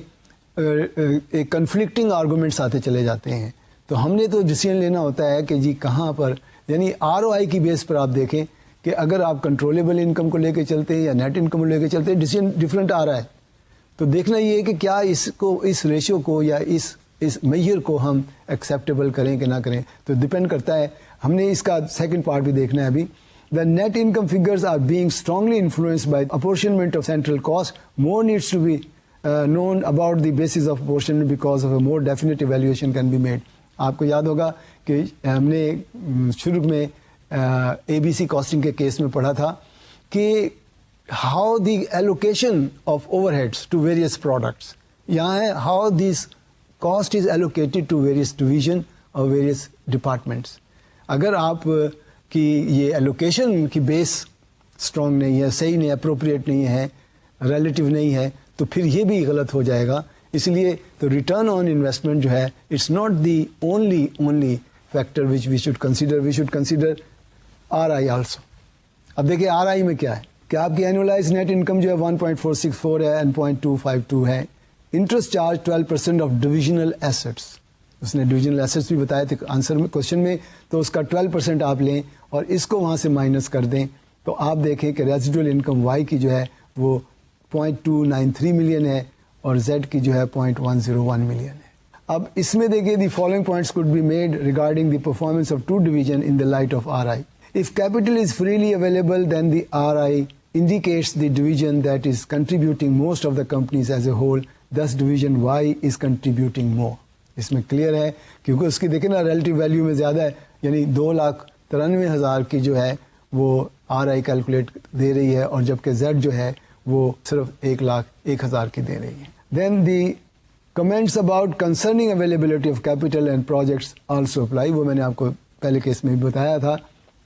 S1: ایک کنفلکٹنگ آرگومنٹس آتے چلے جاتے ہیں. تو ہم نے تو ڈیسیژن لینا ہوتا ہے کہ جی کہاں پر, یعنی ROI کی بیس پر آپ دیکھیں کہ اگر آپ کنٹرولبل انکم کو لے کے چلتے ہیں یا نیٹ انکم کو لے کے چلتے ہیں ڈیسیژن ڈفرینٹ آ رہا ہے. تو دیکھنا یہ ہے کہ کیا اس ریشیو کو یا اس میجر کو ہم ایکسیپٹیبل کریں کہ نہ کریں. تو ڈپینڈ کرتا ہے. ہم نے اس کا سیکنڈ پارٹ بھی دیکھنا ہے ابھی. The net income figures are being strongly influenced by apportionment of central cost. More needs to be known about the basis of apportionment because of a more definite evaluation can be made. آپ کو یاد ہوگا کہ ہم نے شروع میں ABC casting کے کیس میں پڑھا تھا کہ how the allocation of overheads to various products. یہاں ہے how this cost is allocated to various division اور ویریس ڈپارٹمنٹس. اگر آپ کی یہ ایلوکیشن کی بیس اسٹرانگ نہیں ہے, صحیح نہیں, اپروپریٹ نہیں ہے, ریلیٹیو نہیں ہے, تو پھر یہ بھی غلط ہو جائے گا. اس لیے تو ریٹرن آن انویسٹمنٹ جو ہے it's not the only factor which we should consider. We should consider RI also. اب دیکھیں RI میں کیا ہے کہ آپ کی اینولائز نیٹ انکم جو ہے 1.464 ہے اینڈ 0.252 ہے. Interest charge 12% of divisional assets. اس نے ڈویژنل ایسٹس بھی بتایا تھے آنسر میں, کوشچن میں, تو اس کا 12% آپ لیں اور اس کو وہاں سے مائنس کر دیں تو آپ دیکھیں کہ ریزیڈول انکم Y کی جو ہے وہ 0.293 ملین ہے اور Z کی جو ہے 0.101 ملین ہے. اب اس میں دیکھیے the following points could be made regarding the performance of two division in the light of RI. If capital is freely available, then the RI indicates the division that is contributing most of the companies as a whole. Thus division Y is contributing more. اس میں clear ہے کیونکہ اس کی دیکھیں نا relative value میں زیادہ ہے, یعنی 2,93,000 کی جو ہے وہ RI کیلکولیٹ دے رہی ہے اور جبکہ Z جو ہے وہ صرف 1,01,000 کی دے رہی ہے. Then the comments about concerning availability of capital and projects also apply. وہ میں نے آپ کو پہلے کیس میں بھی بتایا تھا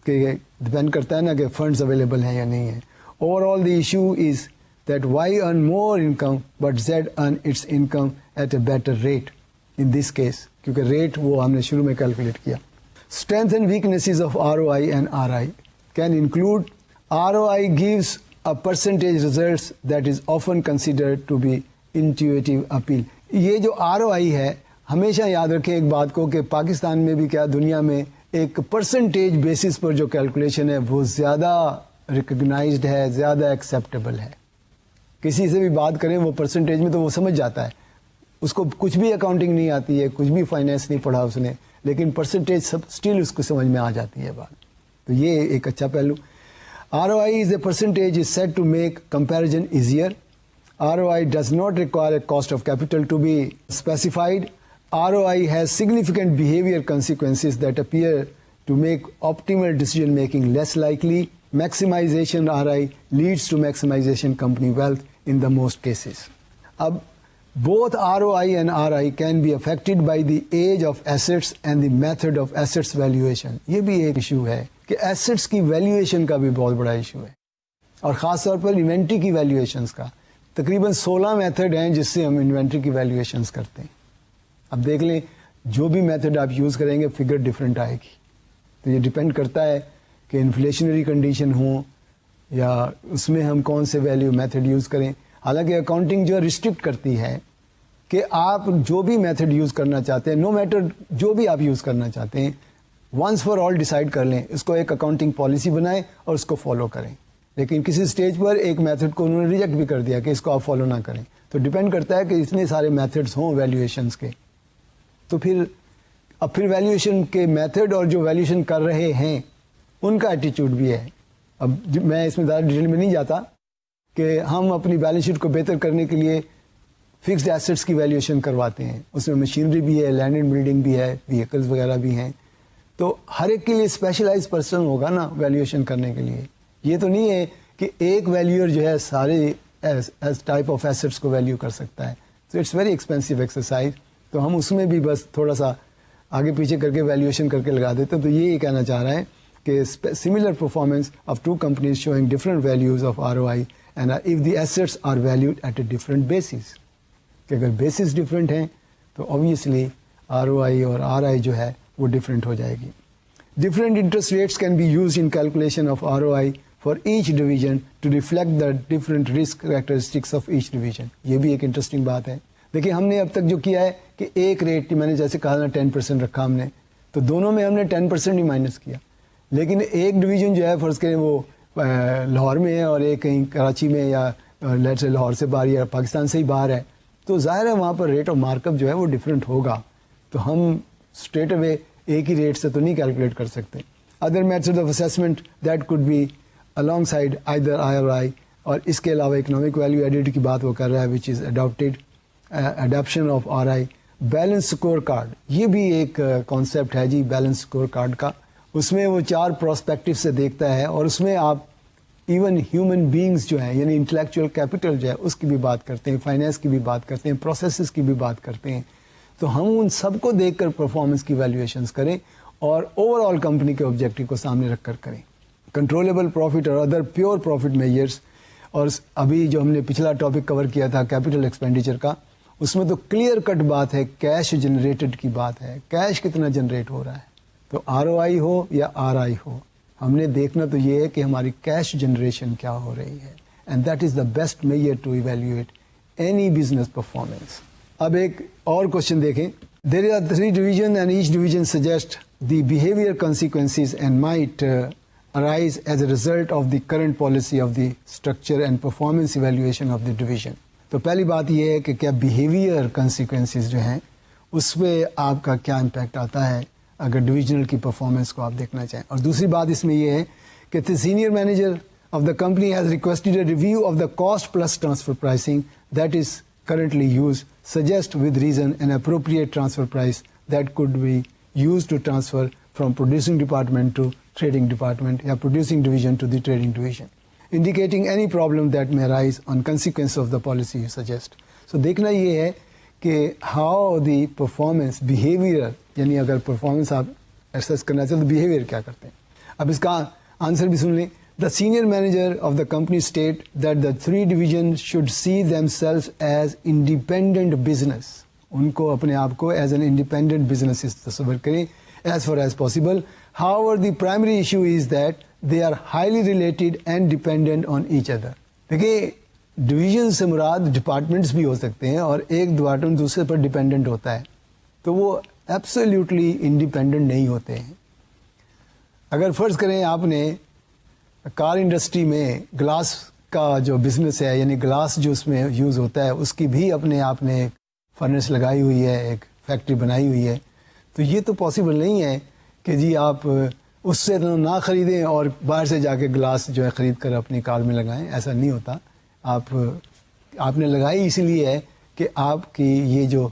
S1: کہ ڈپینڈ کرتا ہے نا کہ فنڈز اویلیبل ہیں یا نہیں ہیں. Overall the issue is that Y earn more income but Z earn its income at a better rate in this case, کیونکہ ریٹ وہ ہم نے شروع میں کیلکولیٹ کیا. Strengths and weaknesses of ROI and RI can include ROI gives a percentage results that is often considered to be intuitive appeal. یہ جو ROI ہے ہمیشہ یاد رکھیں ایک بات کو کہ پاکستان میں بھی کیا دنیا میں ایک پرسنٹیج بیسس پر جو کیلکولیشن ہے وہ زیادہ ریکگنائزڈ ہے, زیادہ ایکسیپٹیبل ہے. کسی سے بھی بات کریں وہ پرسنٹیج میں تو وہ سمجھ جاتا ہے, اس کو کچھ بھی اکاؤنٹنگ نہیں آتی ہے, کچھ بھی فائنینس نہیں پڑھا اس نے, لیکن پرسنٹیج سب اسٹل اس کو سمجھ میں آ جاتی ہے بات. تو یہ ایک اچھا پہلو. ROI is a percentage is said to make comparison easier. ROI does not require a cost of capital to be specified. ROI has significant behavior consequences that appear to make optimal decision making less likely. Maximization ROI leads to maximization company wealth in the most cases. Ab both ROI and RI can be affected by the age of assets and the method of assets valuation. یہ بھی ایک issue ہے کہ assets کی valuation کا بھی بہت بڑا ایشو ہے, اور خاص طور پر انوینٹری کی ویلیویشنس کا. تقریباً 16 میتھڈ ہیں جس سے ہم انوینٹری کی ویلیویشنس کرتے ہیں. اب دیکھ لیں جو بھی میتھڈ آپ یوز کریں گے فگر ڈفرینٹ آئے گی. تو یہ ڈپینڈ کرتا ہے کہ انفلیشنری کنڈیشن ہوں یا اس میں ہم کون سے ویلیو میتھڈ یوز کریں. حالانکہ اکاؤنٹنگ جو ریسٹرکٹ کرتی ہے کہ آپ جو بھی میتھڈ یوز کرنا چاہتے ہیں, نو میٹر جو بھی آپ یوز کرنا چاہتے ہیں, ونس فار آل ڈیسائیڈ کر لیں, اس کو ایک اکاؤنٹنگ پالیسی بنائیں اور اس کو فالو کریں. لیکن کسی سٹیج پر ایک میتھڈ کو انہوں نے ریجیکٹ بھی کر دیا کہ اس کو آپ فالو نہ کریں. تو ڈپینڈ کرتا ہے کہ اتنے سارے میتھڈس ہوں ویلیویشنس کے, تو پھر ویلیویشن کے میتھڈ اور جو ویلیویشن کر رہے ہیں ان کا ایٹیچیوڈ بھی ہے. اب میں اس میں زیادہ ڈیٹیل میں نہیں جاتا کہ ہم اپنی بیلنس شیٹ کو بہتر کرنے کے لیے فکسڈ ایسٹس کی ویلیویشن کرواتے ہیں, اس میں مشینری بھی ہے, لینڈ اینڈ بلڈنگ بھی ہے, وہیکلز وغیرہ بھی ہیں. تو ہر ایک کے لیے اسپیشلائز پرسن ہوگا نا ویلیویشن کرنے کے لیے. یہ تو نہیں ہے کہ ایک ویلیور جو ہے سارے ٹائپ آف ایسٹس کو ویلیو کر سکتا ہے. تو اٹس ویری ایکسپینسو ایکسرسائز. تو ہم اس میں بھی بس تھوڑا سا آگے پیچھے کر کے ویلیویشن کر کے لگا دیتے ہیں. تو یہ کہنا چاہ رہا ہے کہ similar performance of two companies showing different values of ROI and if the assets are valued at a different basis, کہ اگر بیسس ڈفرینٹ ہیں تو obviously ROI اور RI جو ہے وہ ڈفرینٹ ہو جائے گی. Different interest rates can be used in calculation of ROI for each division to reflect the different risk characteristics of each division. یہ بھی ایک انٹرسٹنگ بات ہے. دیکھیے ہم نے اب تک جو کیا ہے کہ ایک ریٹ میں نے جیسے کہا نا 10% رکھا ہم نے, تو دونوں میں ہم نے 10% ہی مائنس کیا. لیکن ایک ڈویژن جو ہے فرض کریں وہ لاہور میں ہے اور ایک کہیں کراچی میں یا لیٹ سے لاہور سے باہر یا پاکستان سے ہی باہر ہے, تو ظاہر ہے وہاں پر ریٹ آف مارک اپ جو ہے وہ ڈفرینٹ ہوگا. تو ہم اسٹریٹ اوے ایک ہی ریٹ سے تو نہیں کیلکولیٹ کر سکتے. Other method of assessment that could be along side either ROI, اور اس کے علاوہ اکنامک ویلیو ایڈیڈ کی بات وہ کر رہا ہے which is adoption of RI. Balance score card, یہ بھی ایک کانسیپٹ ہے جی بیلنس اسکور کارڈ کا. اس میں وہ 4 پراسپیکٹو سے دیکھتا ہے اور اس میں آپ ایون ہیومن بینگز جو ہیں یعنی انٹلیکچوئل کیپٹل جو ہے اس کی بھی بات کرتے ہیں, فائنینس کی بھی بات کرتے ہیں, پروسیسز کی بھی بات کرتے ہیں. تو ہم ان سب کو دیکھ کر پرفارمنس کی ویلیویشنز کریں اور اوور آل کمپنی کے آبجیکٹو کو سامنے رکھ کر کریں. کنٹرولبل پروفٹ اور ادر پیور پروفٹ میجرس, اور ابھی جو ہم نے پچھلا ٹاپک کور کیا تھا کیپٹل ایکسپینڈیچر کا, اس میں تو کلیئر کٹ بات ہے, کیش جنریٹڈ کی بات ہے, کیش کتنا جنریٹ ہو رہا ہے. تو ROI ہو یا RI ہو, ہم نے دیکھنا تو یہ ہے کہ ہماری کیش جنریشن کیا ہو رہی ہے, and that is the best measure to evaluate any business performance. اب ایک اور کوشچن دیکھیں. There are 3 division and each division suggest the behaviour consequences and might arise as a result of the current policy of the structure and performance evaluation of the division. تو پہلی بات یہ ہے کہ کیا بیہیویئر کانسیکوینسز جو ہیں اس پہ آپ کا کیا امپیکٹ آتا ہے اگر ڈویژنل کی پرفارمنس کو آپ دیکھنا چاہیں. اور دوسری بات اس میں یہ ہے کہ the senior manager of the company has requested a review of the cost plus transfer pricing that is currently used, suggest with reason an appropriate transfer price that could be used to transfer from producing department to trading department یا producing division to the trading division, indicating any problem that may arise on consequence of the policy you suggest. So دیکھنا یہ ہے کہ how the performance behavior, یعنی اگر performance آپ assess کرنا چاہتے تو behavior کیا کرتے ہیں. اب اس کا آنسر بھی سن لیں. The senior manager of the company state that the 3 divisions should see themselves as independent business. ان کو اپنے آپ کو as an independent business تصور کریں as far as possible. However, the primary issue is that they are highly related and dependent on each other. دیکھیں division سے مراد departments بھی ہو سکتے ہیں اور ایک ڈپارٹمنٹ دوسرے پر ڈپینڈنٹ ہوتا ہے, تو وہ ایبسلیوٹلی انڈیپینڈنٹ نہیں ہوتے ہیں. اگر فرض کریں آپ نے کار انڈسٹری میں گلاس کا جو بزنس ہے یعنی گلاس جو اس میں یوز ہوتا ہے اس کی بھی اپنے آپ نے فرنس لگائی ہوئی ہے, ایک فیکٹری بنائی ہوئی ہے, تو یہ تو پاسبل نہیں ہے کہ جی آپ اس سے نہ خریدیں اور باہر سے جا کے گلاس جو ہے خرید کر اپنی کار میں لگائیں. ایسا نہیں ہوتا. آپ نے لگائی اسی لیے ہے کہ آپ کی یہ جو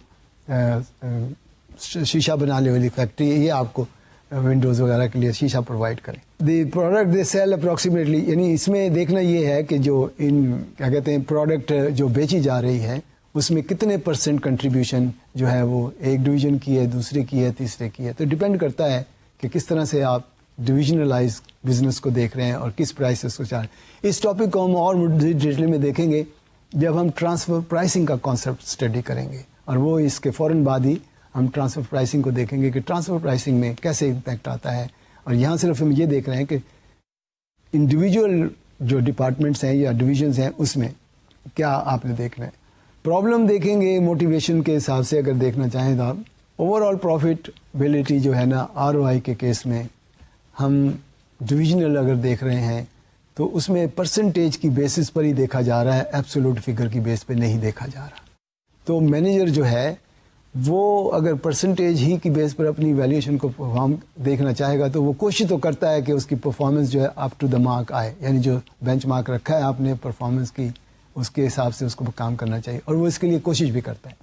S1: شیشہ بنانے والی فیکٹری ہے یہ آپ کو ونڈوز وغیرہ کے لیے شیشہ پرووائڈ کریں. The product they sell approximately, یعنی اس میں دیکھنا یہ ہے کہ جو کیا کہتے ہیں پروڈکٹ جو بیچی جا رہی ہے اس میں کتنے % کنٹریبیوشن جو ہے وہ ایک ڈویژن کی ہے, دوسرے کی ہے, تیسرے کی ہے. تو ڈپینڈ کرتا ہے کہ کس طرح سے آپ ڈویژنلائز بزنس کو دیکھ رہے ہیں اور کس پرائسز کو چاہ رہے ہیں. اس ٹاپک کو ہم اور ڈیٹیل میں دیکھیں گے جب ہم ٹرانسفر پرائسنگ کا کانسیپٹ اسٹڈی کریں گے, اور وہ اس کے فوراً بعد ہی ہم ٹرانسفر پرائسنگ کو دیکھیں گے کہ ٹرانسفر پرائسنگ میں کیسے امپیکٹ آتا ہے. اور یہاں صرف ہم یہ دیکھ رہے ہیں کہ انڈیویجول جو ڈپارٹمنٹس ہیں یا ڈویژنس ہیں اس میں کیا آپ نے دیکھنا ہے. پرابلم دیکھیں گے موٹیویشن کے حساب سے اگر دیکھنا چاہیں تو آپ اوور آل پروفیٹیبلٹی جو ہے نا ROI کے کیس میں ہم ڈویژنل اگر دیکھ رہے ہیں تو اس میں پرسنٹیج کی بیسس پر ہی دیکھا جا رہا ہے, ایبسولوٹ فگر کی بیس پہ نہیں دیکھا جا رہا. تو مینیجر جو ہے وہ اگر پرسنٹیج ہی کی بیس پر اپنی ویلیویشن کو پرفارم دیکھنا چاہے گا تو وہ کوشش تو کرتا ہے کہ اس کی پرفارمنس جو ہے اپ ٹو دا مارک آئے, یعنی جو بینچ مارک رکھا ہے آپ نے پرفارمنس کی اس کے حساب سے اس کو کام کرنا چاہیے, اور وہ اس کے لیے کوشش بھی کرتا ہے.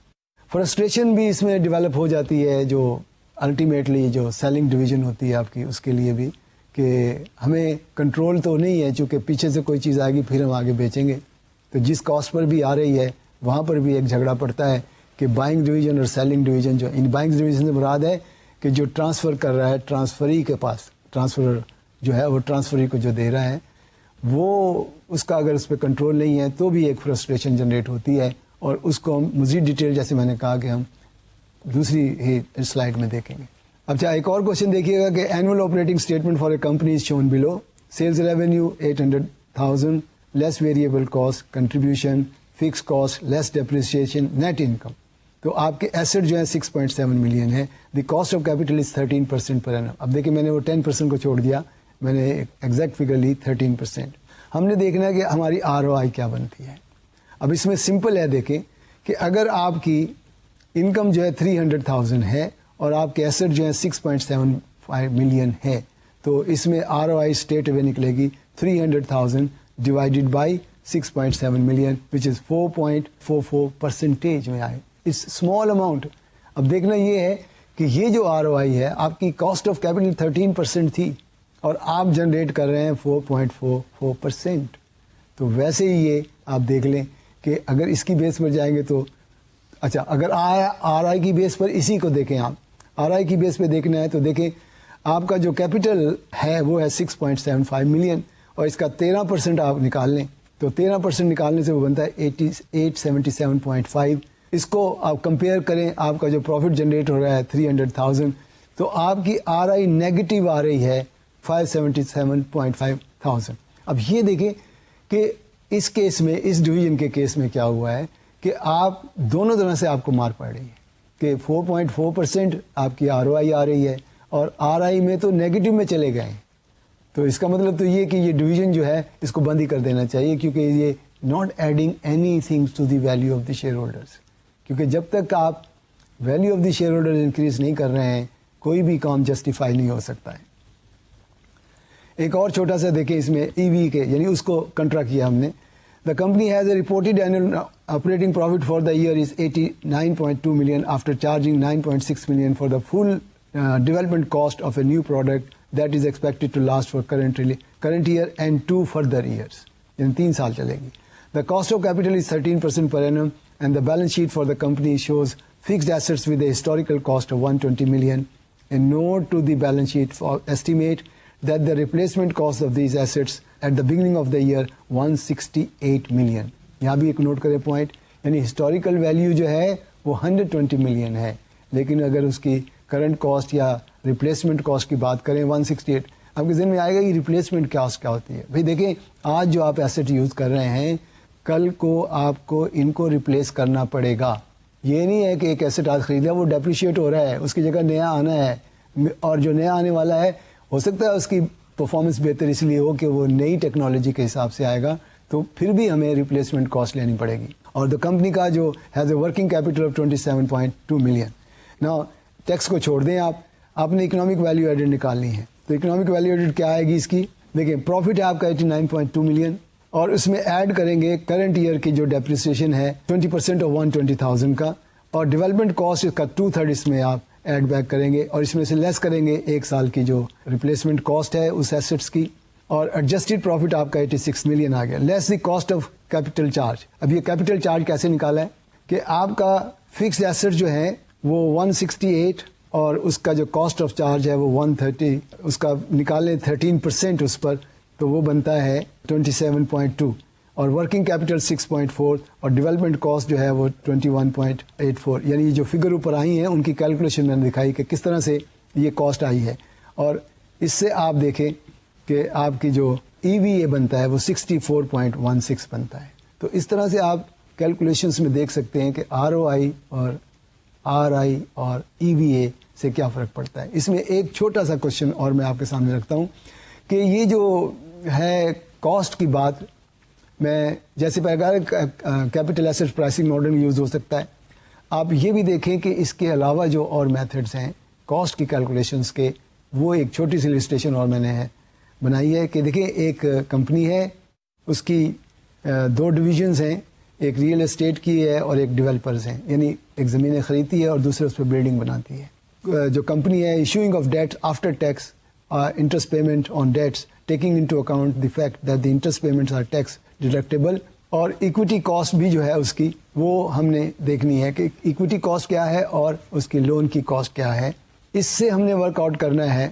S1: فرسٹریشن بھی اس میں ڈیولپ ہو جاتی ہے جو الٹیمیٹلی جو سیلنگ ڈویژن ہوتی ہے آپ کی, اس کے لیے بھی کہ ہمیں کنٹرول تو نہیں ہے, چونکہ پیچھے سے کوئی چیز آئے گی پھر ہم آگے بیچیں گے, تو جس کاسٹ پر بھی آ رہی ہے وہاں پر بھی ایک جھگڑا پڑتا ہے کہ بائنگ ڈویژن اور سیلنگ ڈویژن, جو ان بائنگ ڈویژن سے مراد ہے کہ جو ٹرانسفر کر رہا ہے ٹرانسفری کے پاس, ٹرانسفر جو ہے وہ ٹرانسفری کو جو دے رہا ہے وہ اس کا اگر اس پہ کنٹرول نہیں ہے تو بھی ایک فرسٹریشن جنریٹ ہوتی ہے, اور اس کو ہم مزید ڈیٹیل جیسے میں نے کہا کہ ہم دوسری ہی سلائڈ میں دیکھیں گے. اچھا, ایک اور کوشچن دیکھیے گا کہ annual operating statement for a company is shown below. Sales revenue 800,000 less variable cost contribution fixed cost less depreciation net income. تو آپ کے ایسٹ جو ہے 6.7 ملین ہے. The cost of capital is 13% per annum. اب دیکھیں میں نے وہ 10% کو چھوڑ دیا, میں نے ایگزیکٹ فگر لی 13%. ہم نے دیکھنا ہے کہ ہماری ROI کیا بنتی ہے. اب اس میں سمپل ہے, دیکھیں کہ اگر آپ کی انکم جو ہے 300,000 ہے اور آپ کے ایسٹ جو ہے 6.75 ملین ہے, تو اس میں ROI اسٹیٹ اوے نکلے گی 300,000 ڈیوائڈیڈ بائی 6.7 ملین وچ از 4.44% میں آئے. اس اسمال اماؤنٹ. اب دیکھنا یہ ہے کہ یہ جو ROI ہے آپ کی کاسٹ آف کیپٹل 13% تھی اور آپ جنریٹ کر رہے ہیں 4.44%. تو ویسے ہی یہ آپ دیکھ لیں کہ اگر اس کی بیس پر جائیں گے تو اچھا, اگر ROI کی بیس پر اسی کو دیکھیں, آپ ROI کی بیس پہ دیکھنا ہے تو دیکھیں آپ کا جو کیپٹل ہے وہ ہے 6.75 ملین اور اس کا 13% آپ نکال لیں تو 13% نکالنے سے وہ بنتا ہے 877.5. اس کو آپ کمپیئر کریں, آپ کا جو پروفٹ جنریٹ ہو رہا ہے 300,000, تو آپ کی ROI نیگیٹو آ رہی ہے 577.5,000. اب یہ دیکھیں کہ اس کیس میں, اس ڈویژن کے کیس میں کیا ہوا ہے کہ آپ دونوں طرح سے آپ کو مار پڑ رہی ہے کہ 4.4% آپ کی ROI آ رہی ہے اور ROI میں تو نیگیٹو میں چلے گئے. تو اس کا مطلب تو یہ کہ یہ ڈویژن جو ہے اس کو بند ہی کر دینا چاہیے, کیونکہ یہ not adding anything to the value of the share holders. کیونکہ جب تک آپ value of the share holder increase نہیں کر رہے ہیں کوئی بھی کام جسٹیفائی نہیں ہو سکتا ہے. ایک اور چھوٹا سا دیکھیں اس میں EV کے, یعنی اس کو کنٹرا کیا ہم نے. The company has a reported annual operating profit for the year is 89.2 million after charging 9.6 million for the full development cost of a new product that is expected to last for current year and 2 further years. In 3 saal chalegi. The cost of capital is 13% per annum and the balance sheet for the company shows fixed assets with a historical cost of 120 million. A note to the balance sheet for estimate that the replacement cost of these assets at the beginning of the year 168 million. یہاں بھی ایک note کرے point, یعنی historical value جو ہے وہ 120 million ہے, لیکن اگر اس کی کرنٹ کاسٹ یا ریپلیسمنٹ کاسٹ کی بات کریں 168, آپ کے ذہن میں آئے گا کہ ریپلیسمنٹ کاسٹ کیا ہوتی ہے. بھئی دیکھیں آج جو آپ ایسٹ یوز کر رہے ہیں کل کو آپ کو ان کو ریپلیس کرنا پڑے گا. یہ نہیں ہے کہ ایک ایسٹ آج خریدا وہ ڈیپریشیٹ ہو رہا ہے, اس کی جگہ نیا آنا ہے, اور جو نیا آنے والا ہے ہو سکتا ہے اس کی پرفارمنس بہتر اس لیے ہو کہ وہ نئی ٹیکنالوجی کے حساب سے آئے گا, تو پھر بھی ہمیں ریپلیسمنٹ کاسٹ لینی پڑے گی. اور دا کمپنی کا جو has a working capital of 27.2 million. نا ٹیکس کو چھوڑ دیں, آپ نے اکنامک ویلیو ایڈڈ نکالنی ہے. تو اکنامک ویلیو ایڈڈ کیا آئے گی اس کی, دیکھیں پروفٹ ہے آپ کا 89.2 ملین اور اس میں ایڈ کریں گے کرنٹ ایئر کی جو ڈیپریسیشن ہے 20% آف 120,000 کا, اور ڈیولپمنٹ کاسٹ اس کا 2/3 اس میں آپ ایڈ بیک کریں گے اور اس میں سے لیس کریں گے 1 سال کی جو ریپلیسمنٹ کاسٹ ہے اس ایسٹس کی, اور ایڈجسٹڈ پروفٹ آپ کا 86 ملین آ گیا less the cost of capital charge. اب یہ کیپٹل چارج کیسے نکالا ہے کہ آپ کا فکسڈ ایسٹ جو ہے وہ 168 اور اس کا جو کاسٹ آف چارج ہے وہ 130, اس کا نکالیں 13% اس پر تو وہ بنتا ہے 27.2, اور ورکنگ کیپٹل 6.4 اور ڈیولپمنٹ کاسٹ جو ہے وہ 21.84. یعنی جو فگر اوپر آئی ہیں ان کی کیلکولیشن میں نے دکھائی کہ کس طرح سے یہ کاسٹ آئی ہے, اور اس سے آپ دیکھیں کہ آپ کی جو EVA بنتا ہے وہ 64.16 بنتا ہے. تو اس طرح سے آپ کیلکولیشنز میں دیکھ سکتے ہیں کہ ROI اور RI اور EVA سے کیا فرق پڑتا ہے. اس میں ایک چھوٹا سا کوشچن اور میں آپ کے سامنے رکھتا ہوں کہ یہ جو ہے کاسٹ کی بات، میں جیسے capital asset pricing model use ہو سکتا ہے. آپ یہ بھی دیکھیں کہ اس کے علاوہ جو اور میتھڈس ہیں کاسٹ کی کیلکولیشنس کے، وہ ایک چھوٹی سی لسٹیشن اور میں نے بنائی ہے کہ دیکھیں ایک کمپنی ہے، اس کی 2 ڈویژنز ہیں، ایک ریئل اسٹیٹ کی ہے اور ایک ڈیولپرز ہیں، یعنی ایک زمینیں خریدتی ہے اور دوسرے اس پہ بلڈنگ بناتی ہے. جو کمپنی ہے issuing of debt after tax interest payment on debts taking into account the fact that the interest payments are tax deductible. اور ایکویٹی کاسٹ بھی جو ہے اس کی وہ ہم نے دیکھنی ہے کہ ایکویٹی کاسٹ کیا ہے اور اس کی لون کی کاسٹ کیا ہے. اس سے ہم نے ورک آؤٹ کرنا ہے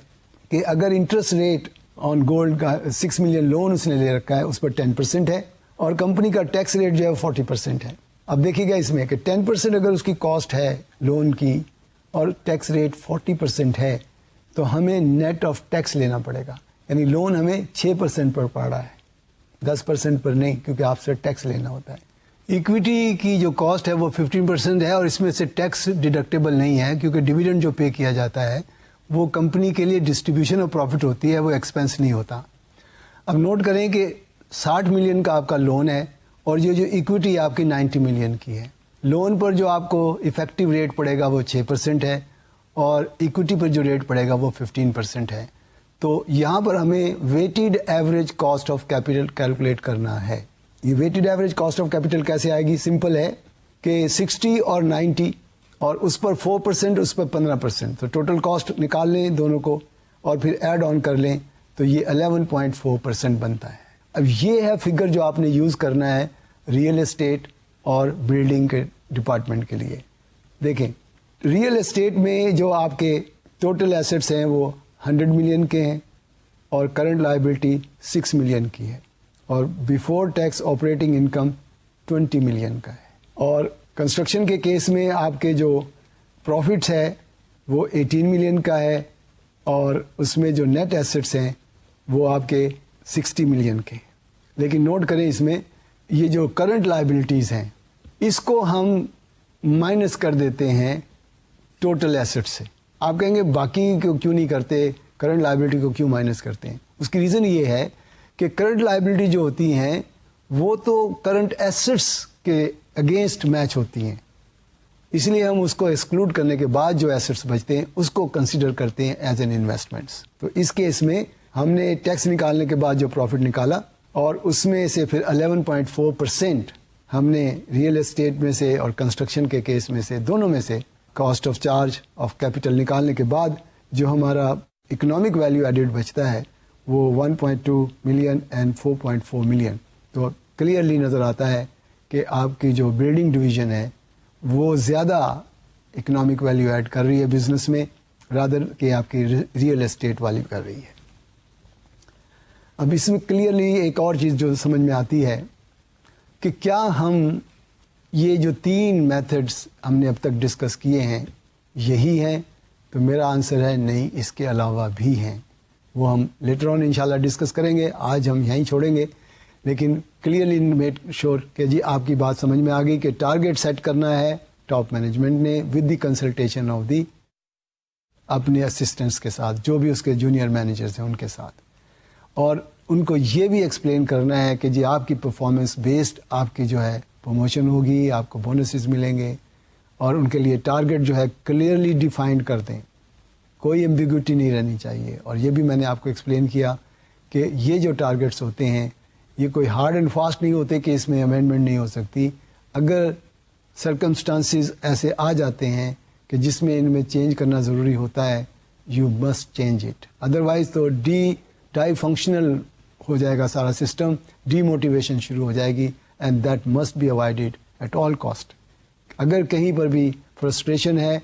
S1: کہ اگر انٹرسٹ ریٹ آن گولڈ کا 6 ملین لون اس نے لے رکھا ہے، اس پر 10% ہے اور کمپنی کا ٹیکس ریٹ جو ہے 40% ہے. اب دیکھیے گا اس میں کہ 10% اگر اس کی کاسٹ ہے لون کی اور ٹیکس ریٹ 40% ہے تو ہمیں نیٹ آف ٹیکس لینا پڑے گا، یعنی لون ہمیں 6% پر پڑ رہا ہے، 10% پر نہیں، کیونکہ آپ سے ٹیکس لینا ہوتا ہے. ایکویٹی کی جو کاسٹ ہے وہ 15% ہے اور اس میں سے ٹیکس ڈیڈکٹیبل نہیں ہے، کیونکہ ڈیویڈنڈ جو پے کیا جاتا ہے وہ کمپنی کے لیے ڈسٹریبیوشن آف پروفٹ ہوتی ہے، وہ ایکسپینس نہیں ہوتا. اب نوٹ کریں کہ 60 ملین کا آپ کا لون ہے اور یہ جو ایکویٹی آپ کی 90 ملین کی ہے. لون پر جو آپ کو افیکٹو ریٹ پڑے گا وہ 6% ہے اور ایکویٹی پر جو ریٹ پڑے گا وہ 15% ہے. تو یہاں پر ہمیں weighted average cost of capital calculate کرنا ہے. یہ weighted average cost of capital کیسے آئے گی؟ سمپل ہے کہ 60 اور 90 اور اس پر 4%، اس پر 15%، تو ٹوٹل کاسٹ نکال لیں دونوں کو اور پھر ایڈ آن کر لیں تو یہ 11.4% بنتا ہے. اب یہ ہے فگر جو آپ نے یوز کرنا ہے ریئل اسٹیٹ اور بلڈنگ کے ڈپارٹمنٹ کے لیے. دیکھیں ریئل اسٹیٹ میں جو آپ کے ٹوٹل ایسٹس ہیں وہ 100 ملین کے ہیں اور کرنٹ لائبلٹی 6 ملین کی ہے اور before tax operating income 20 million کا ہے. اور کنسٹرکشن کے کیس میں آپ کے جو پروفٹس ہے وہ 18 ملین کا ہے اور اس میں جو نیٹ ایسٹس ہیں وہ آپ کے 60 ملین کے. لیکن نوٹ کریں اس میں یہ جو کرنٹ لائبلٹیز ہیں اس کو ہم مائنس کر دیتے ہیں ٹوٹل ایسٹ سے. آپ کہیں گے باقی کو کیوں نہیں کرتے، کرنٹ لائبلٹی کو کیوں مائنس کرتے ہیں؟ اس کی ریزن یہ ہے کہ کرنٹ لائبلٹی جو ہوتی ہیں وہ تو کرنٹ ایسٹس کے اگینسٹ میچ ہوتی ہیں، اس لیے ہم اس کو ایکسکلوڈ کرنے کے بعد جو ایسٹس بچتے ہیں اس کو کنسیڈر کرتے ہیں ایز این انویسٹمنٹس. تو اس کیس میں ہم نے ٹیکس نکالنے کے بعد جو پروفٹ نکالا اور اس میں سے پھر 11.4% ہم نے ریئل اسٹیٹ میں سے اور کنسٹرکشن کے کیس میں سے دونوں میں سے cost of charge of capital نکالنے کے بعد جو ہمارا اکنامک ویلیو ایڈڈ بچتا ہے وہ 1.2 ملین اینڈ 4.4 ملین. تو کلیئرلی نظر آتا ہے کہ آپ کی جو بلڈنگ ڈویژن ہے وہ زیادہ اکنامک ویلیو ایڈ کر رہی ہے بزنس میں رادر کہ آپ کی ریئل اسٹیٹ والی کر رہی ہے. اب اس میں کلیئرلی ایک اور چیز جو سمجھ میں آتی ہے کہ کیا ہم یہ جو 3 میتھڈس ہم نے اب تک ڈسکس کیے ہیں یہی ہیں؟ تو میرا آنسر ہے نہیں، اس کے علاوہ بھی ہیں. وہ ہم لیٹر آن انشاءاللہ ڈسکس کریں گے، آج ہم یہیں چھوڑیں گے. لیکن کلیئرلی میک شور کہ جی آپ کی بات سمجھ میں آ گئی کہ ٹارگیٹ سیٹ کرنا ہے ٹاپ مینجمنٹ نے with the consultation of the اپنے اسسٹنٹس کے ساتھ، جو بھی اس کے جونیئر مینیجرز ہیں ان کے ساتھ، اور ان کو یہ بھی ایکسپلین کرنا ہے کہ جی آپ کی پرفارمنس بیسڈ آپ کی جو ہے پروموشن ہوگی، آپ کو بونسز ملیں گے، اور ان کے لیے ٹارگیٹ جو ہے کلیئرلی ڈیفائنڈ کر دیں، کوئی ایمبیگوٹی نہیں رہنی چاہیے. اور یہ بھی میں نے آپ کو ایکسپلین کیا کہ یہ جو ٹارگیٹس ہوتے ہیں یہ کوئی ہارڈ اینڈ فاسٹ نہیں ہوتے کہ اس میں امینڈمنٹ نہیں ہو سکتی. اگر سرکمسٹانسز ایسے آ جاتے ہیں کہ جس میں ان میں چینج کرنا ضروری ہوتا ہے، you must change it, otherwise تو ڈائی فنکشنل ہو جائے گا سارا سسٹم، ڈی موٹیویشن شروع ہو جائے گی، and that must be avoided at all cost. اگر کہیں پر بھی فرسٹریشن ہے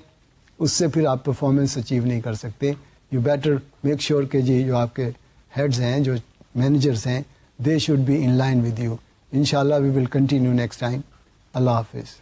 S1: اس سے پھر آپ پرفارمنس اچیو نہیں کر سکتے. یو بیٹر میک شیور کہ جی جو آپ کے ہیڈز ہیں، جو مینیجرز ہیں، they should be in line with you. Inshallah we will continue next time. Allah Hafiz.